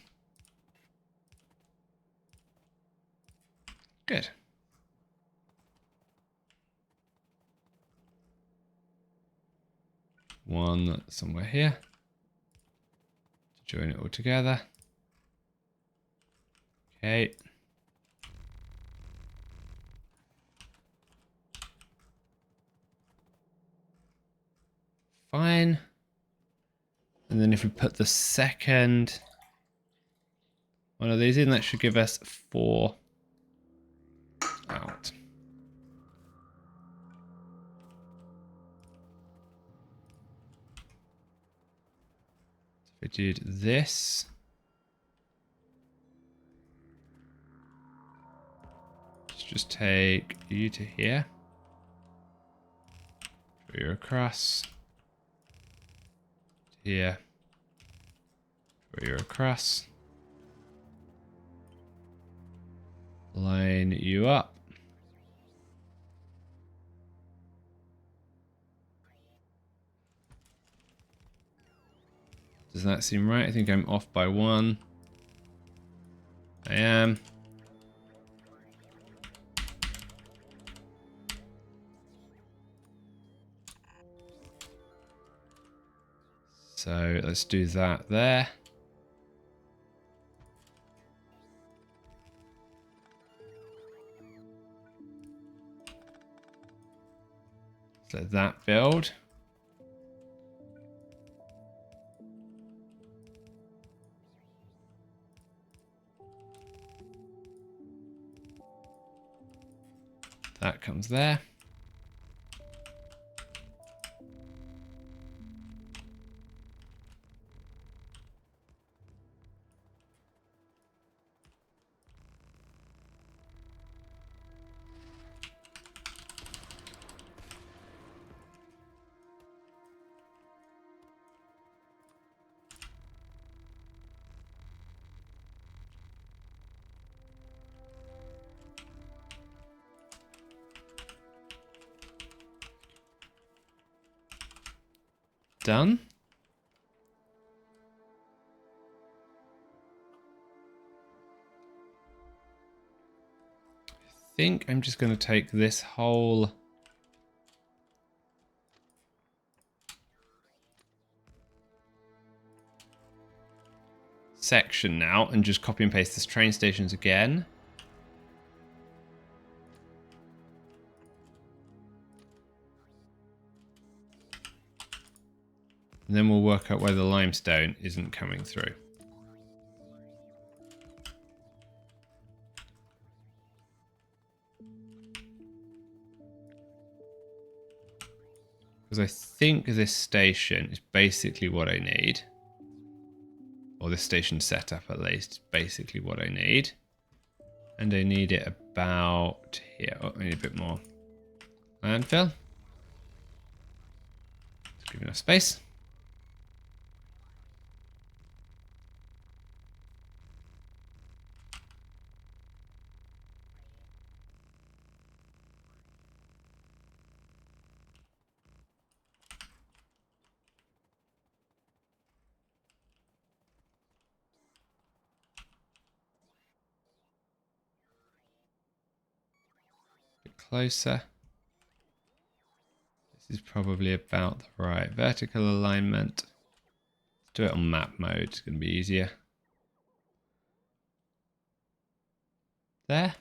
Good. One somewhere here to join it all together. Okay. Fine. And then if we put the second one of these in, that should give us 4 out. So if we did this, let's just take you to here, draw you across, here, draw you across, line you up. Does that seem right? I think I'm off by 1. I am. So let's do that there. Let that build. That comes there. Done. I think I'm just going to take this whole section now and just copy and paste this train stations again. And then we'll work out where the limestone isn't coming through. Because I think this station is basically what I need. Or this station setup at least is basically what I need. And I need it about here. Oh, I need a bit more landfill. Let's give enough space. Closer. This is probably about the right vertical alignment. Let's do it on map mode. It's going to be easier. There.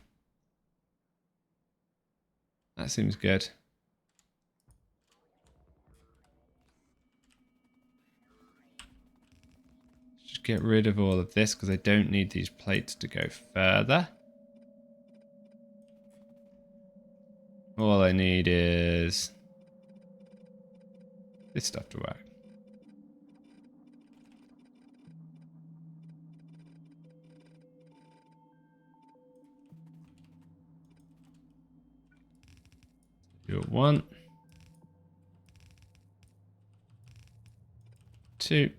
That seems good. Just get rid of all of this because I don't need these plates to go further. All I need is this stuff to work. Do it 1, 2,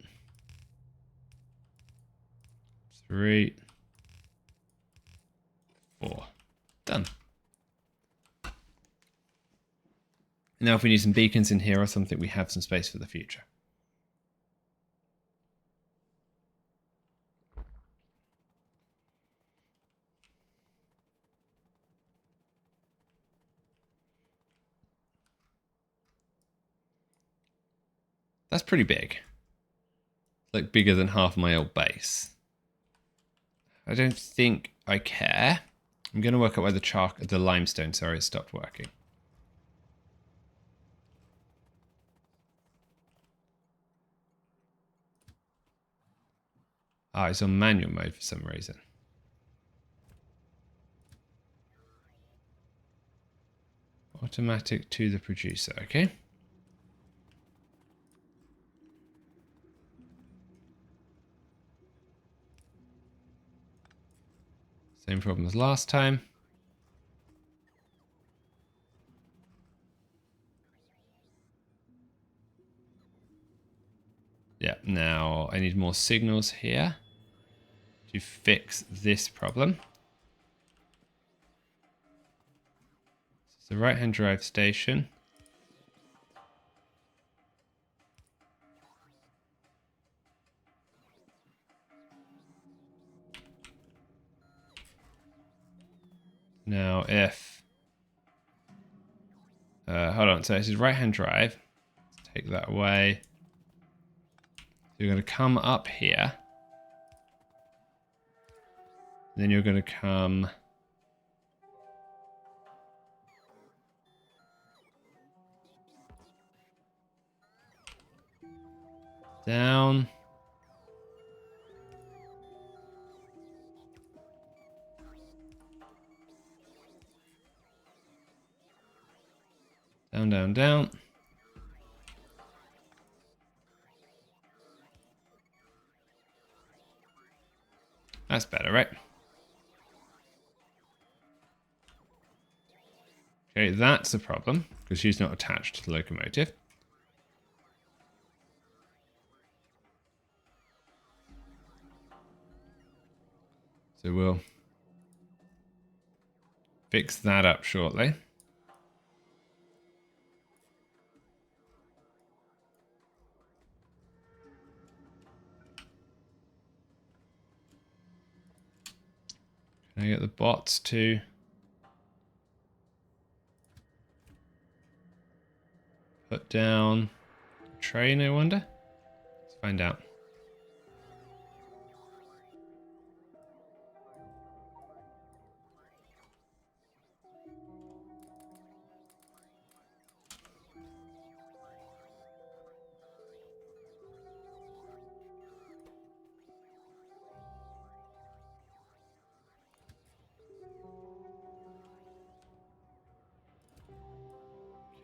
3, 4. Done. Now if we need some beacons in here or something, we have some space for the future. That's pretty big. Like bigger than half my old base. I don't think I care. I'm going to work out why the limestone, sorry, it stopped working. Ah, it's on manual mode for some reason. Automatic to the producer, okay. Same problem as last time. Yeah, now I need more signals here to fix this problem. It's the right-hand drive station. Now if... hold on, so this is right-hand drive. Let's take that away. So you're going to come up here. Then you're going to come... down. Down, down, down. That's better, right? Okay, that's a problem, because she's not attached to the locomotive. So we'll fix that up shortly. Can I get the bots to... put down a train, I wonder? Let's find out.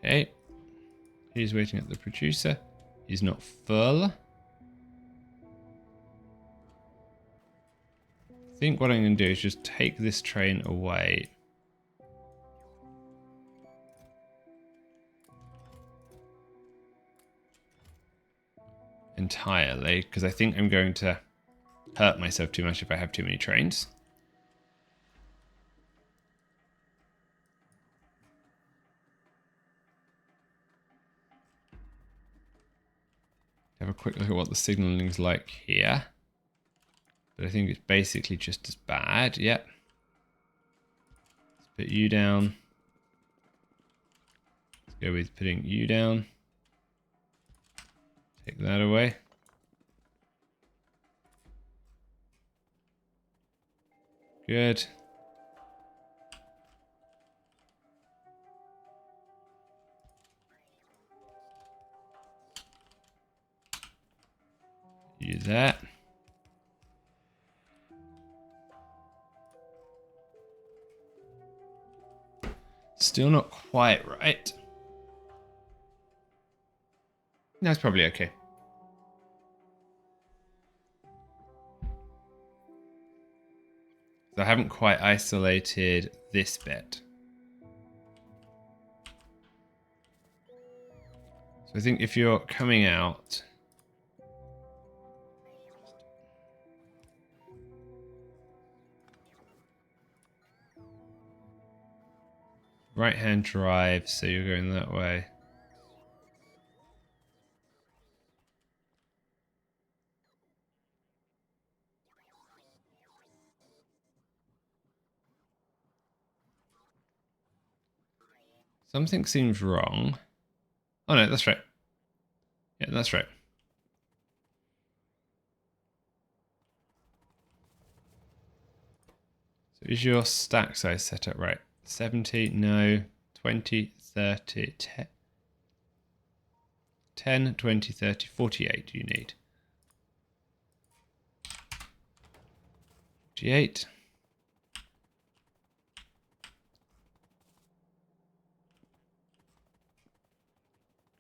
Okay. He's waiting at the producer. He's not full. I think what I'm going to do is just take this train away. Entirely, because I think I'm going to hurt myself too much if I have too many trains. Have a quick look at what the signaling's like here. But I think it's basically just as bad. Yep. Let's put you down. Let's go with putting you down. Take that away. Good. Use that. Still not quite right. That's probably okay. So I haven't quite isolated this bit. So I think if you're coming out, right-hand drive, so you're going that way. Something seems wrong. Oh no, that's right. Yeah, that's right. So is your stack size set up right? 70, no. 20, 30, 10, 20, 30, 48 you need. 48.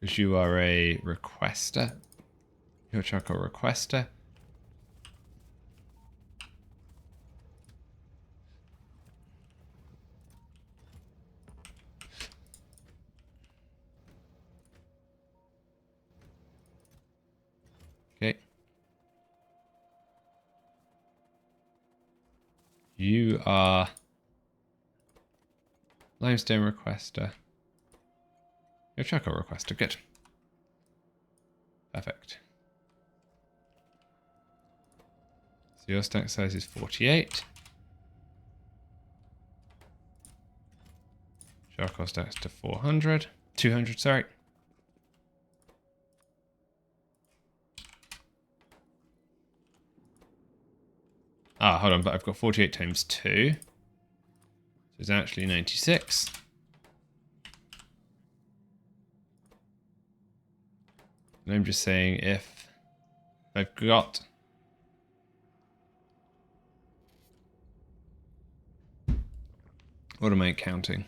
Because you are a requester. You're a charcoal requester. Okay. You are limestone requester. You're a charcoal requester. Good. Perfect. So your stack size is 48. Charcoal stacks to 400. 200, sorry. Ah, hold on, but I've got 48 times 2. So it's actually 96. And I'm just saying if I've got... What am I counting?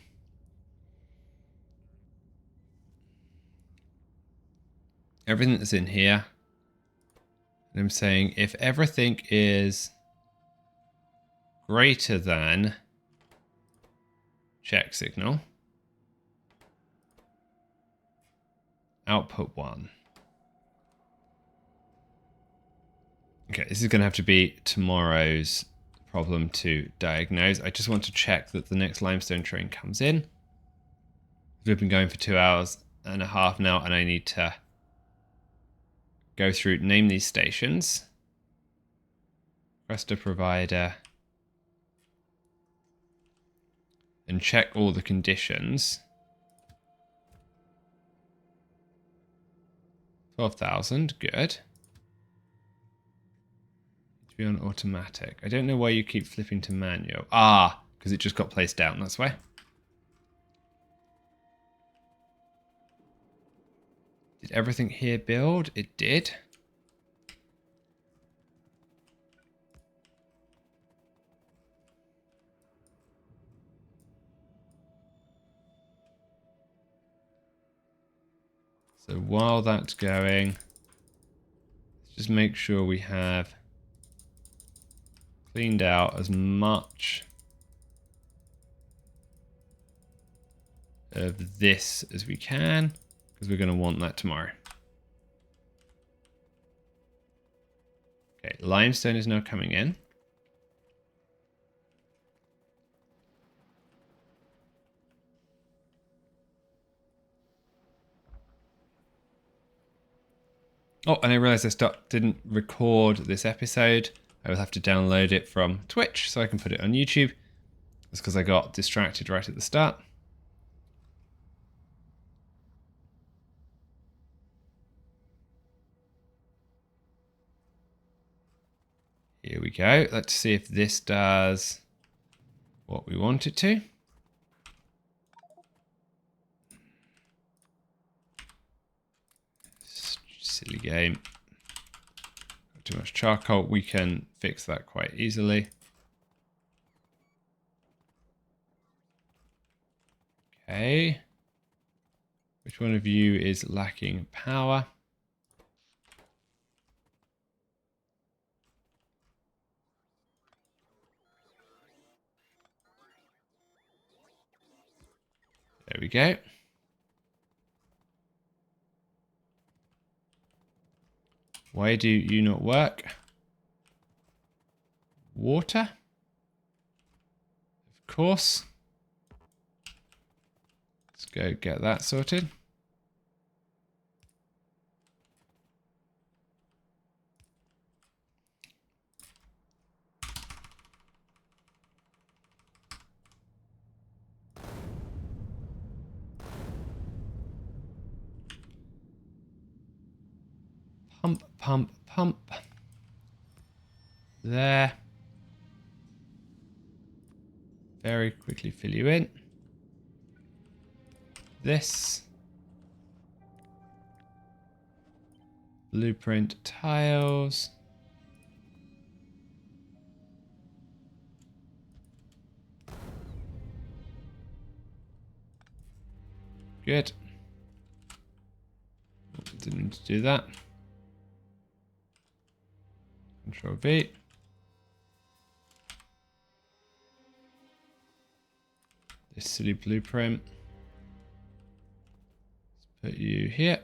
Everything that's in here. And I'm saying if everything is greater than check signal, output 1. Okay, this is going to have to be tomorrow's problem to diagnose. I just want to check that the next limestone train comes in. We've been going for 2 hours and a half now, and I need to go through, name these stations. Request a provider. And check all the conditions. 12,000, good. To be on automatic. I don't know why you keep flipping to manual. Ah, because it just got placed down, that's why. Did everything here build? It did. So while that's going, let's just make sure we have cleaned out as much of this as we can, because we're going to want that tomorrow. Okay, limestone is now coming in. Oh, and I realized I didn't record this episode. I will have to download it from Twitch so I can put it on YouTube. That's because I got distracted right at the start. Here we go. Let's see if this does what we want it to. Silly game. Got too much charcoal. We can fix that quite easily. Okay. Which one of you is lacking power? There we go. Why do you not work? Water? Of course. Let's go get that sorted. Pump, pump, pump. There. Very quickly fill you in. This. Blueprint tiles. Good. Didn't need to do that. Control V. This silly blueprint. Let's put you here.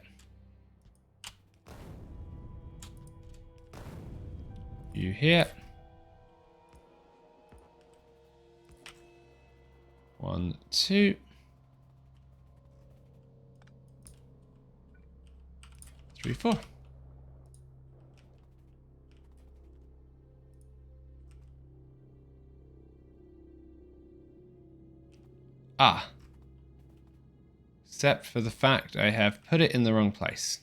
You here. 1, 2. 3, 4. Ah. Except for the fact I have put it in the wrong place.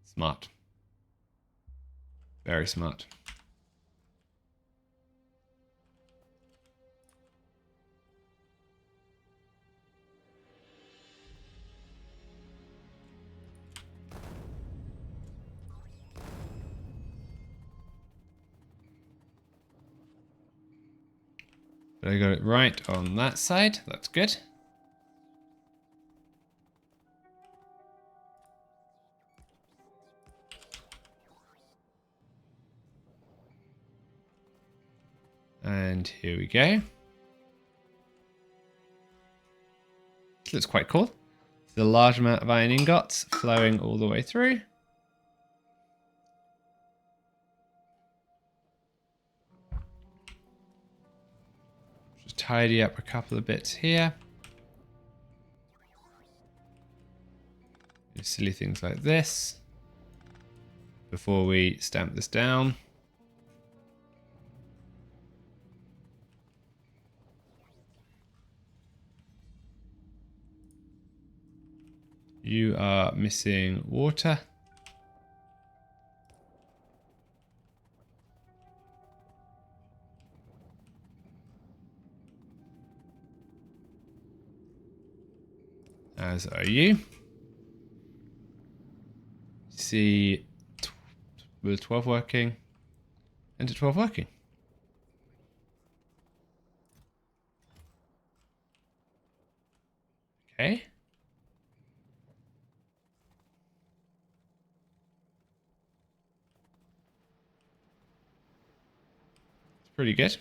Smart. Very smart. But I got it right on that side. That's good. And here we go. This looks quite cool. The large amount of iron ingots flowing all the way through. Just tidy up a couple of bits here. Do silly things like this before we stamp this down. You are missing water. As are you. See, will 12 working? Enter 12 working. Okay. pretty good.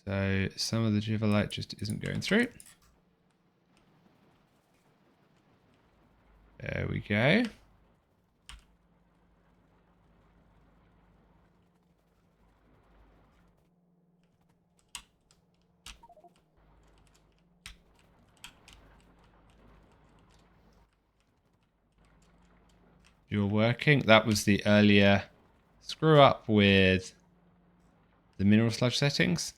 So some of the jivalite just isn't going through. There we go. You're working. That was the earlier screw up with the mineral sludge settings.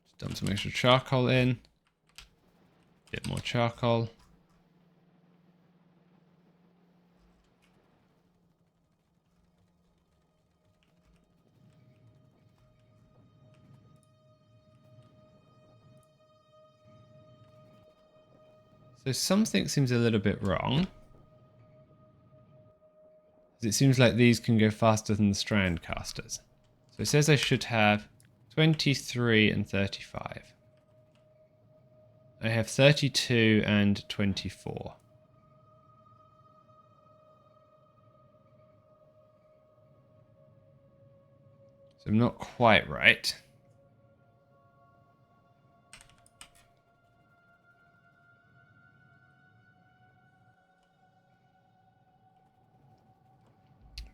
Just dump some extra charcoal in. Bit more charcoal. So something seems a little bit wrong. It seems like these can go faster than the strand casters. So it says I should have 23 and 35. I have 32 and 24. So I'm not quite right.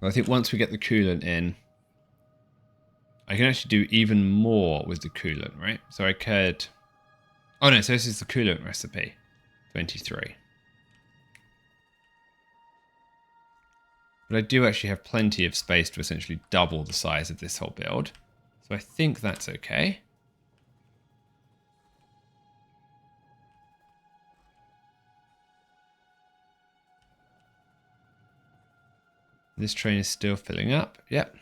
I think once we get the coolant in, I can actually do even more with the coolant, right? So I could... Oh no, so this is the coolant recipe. 23. But I do actually have plenty of space to essentially double the size of this whole build. So I think that's okay. This train is still filling up. Yep.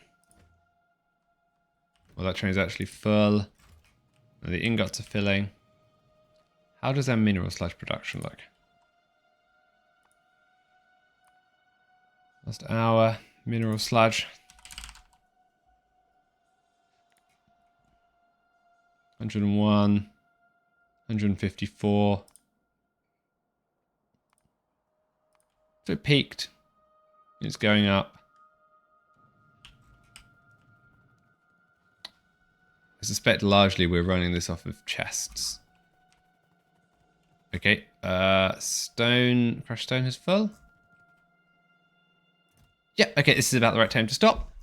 Well, that train is actually full. And the ingots are filling. How does our mineral sludge production look? Last hour, mineral sludge. 101, 154. So it peaked. It's going up. I suspect largely we're running this off of chests. Okay, stone, crushed stone is full. Yeah, okay, this is about the right time to stop.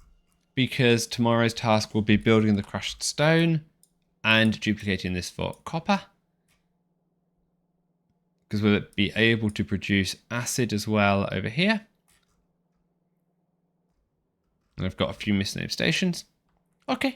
Because tomorrow's task will be building the crushed stone and duplicating this for copper. Because we'll be able to produce acid as well over here. And I've got a few misnamed stations. Okay,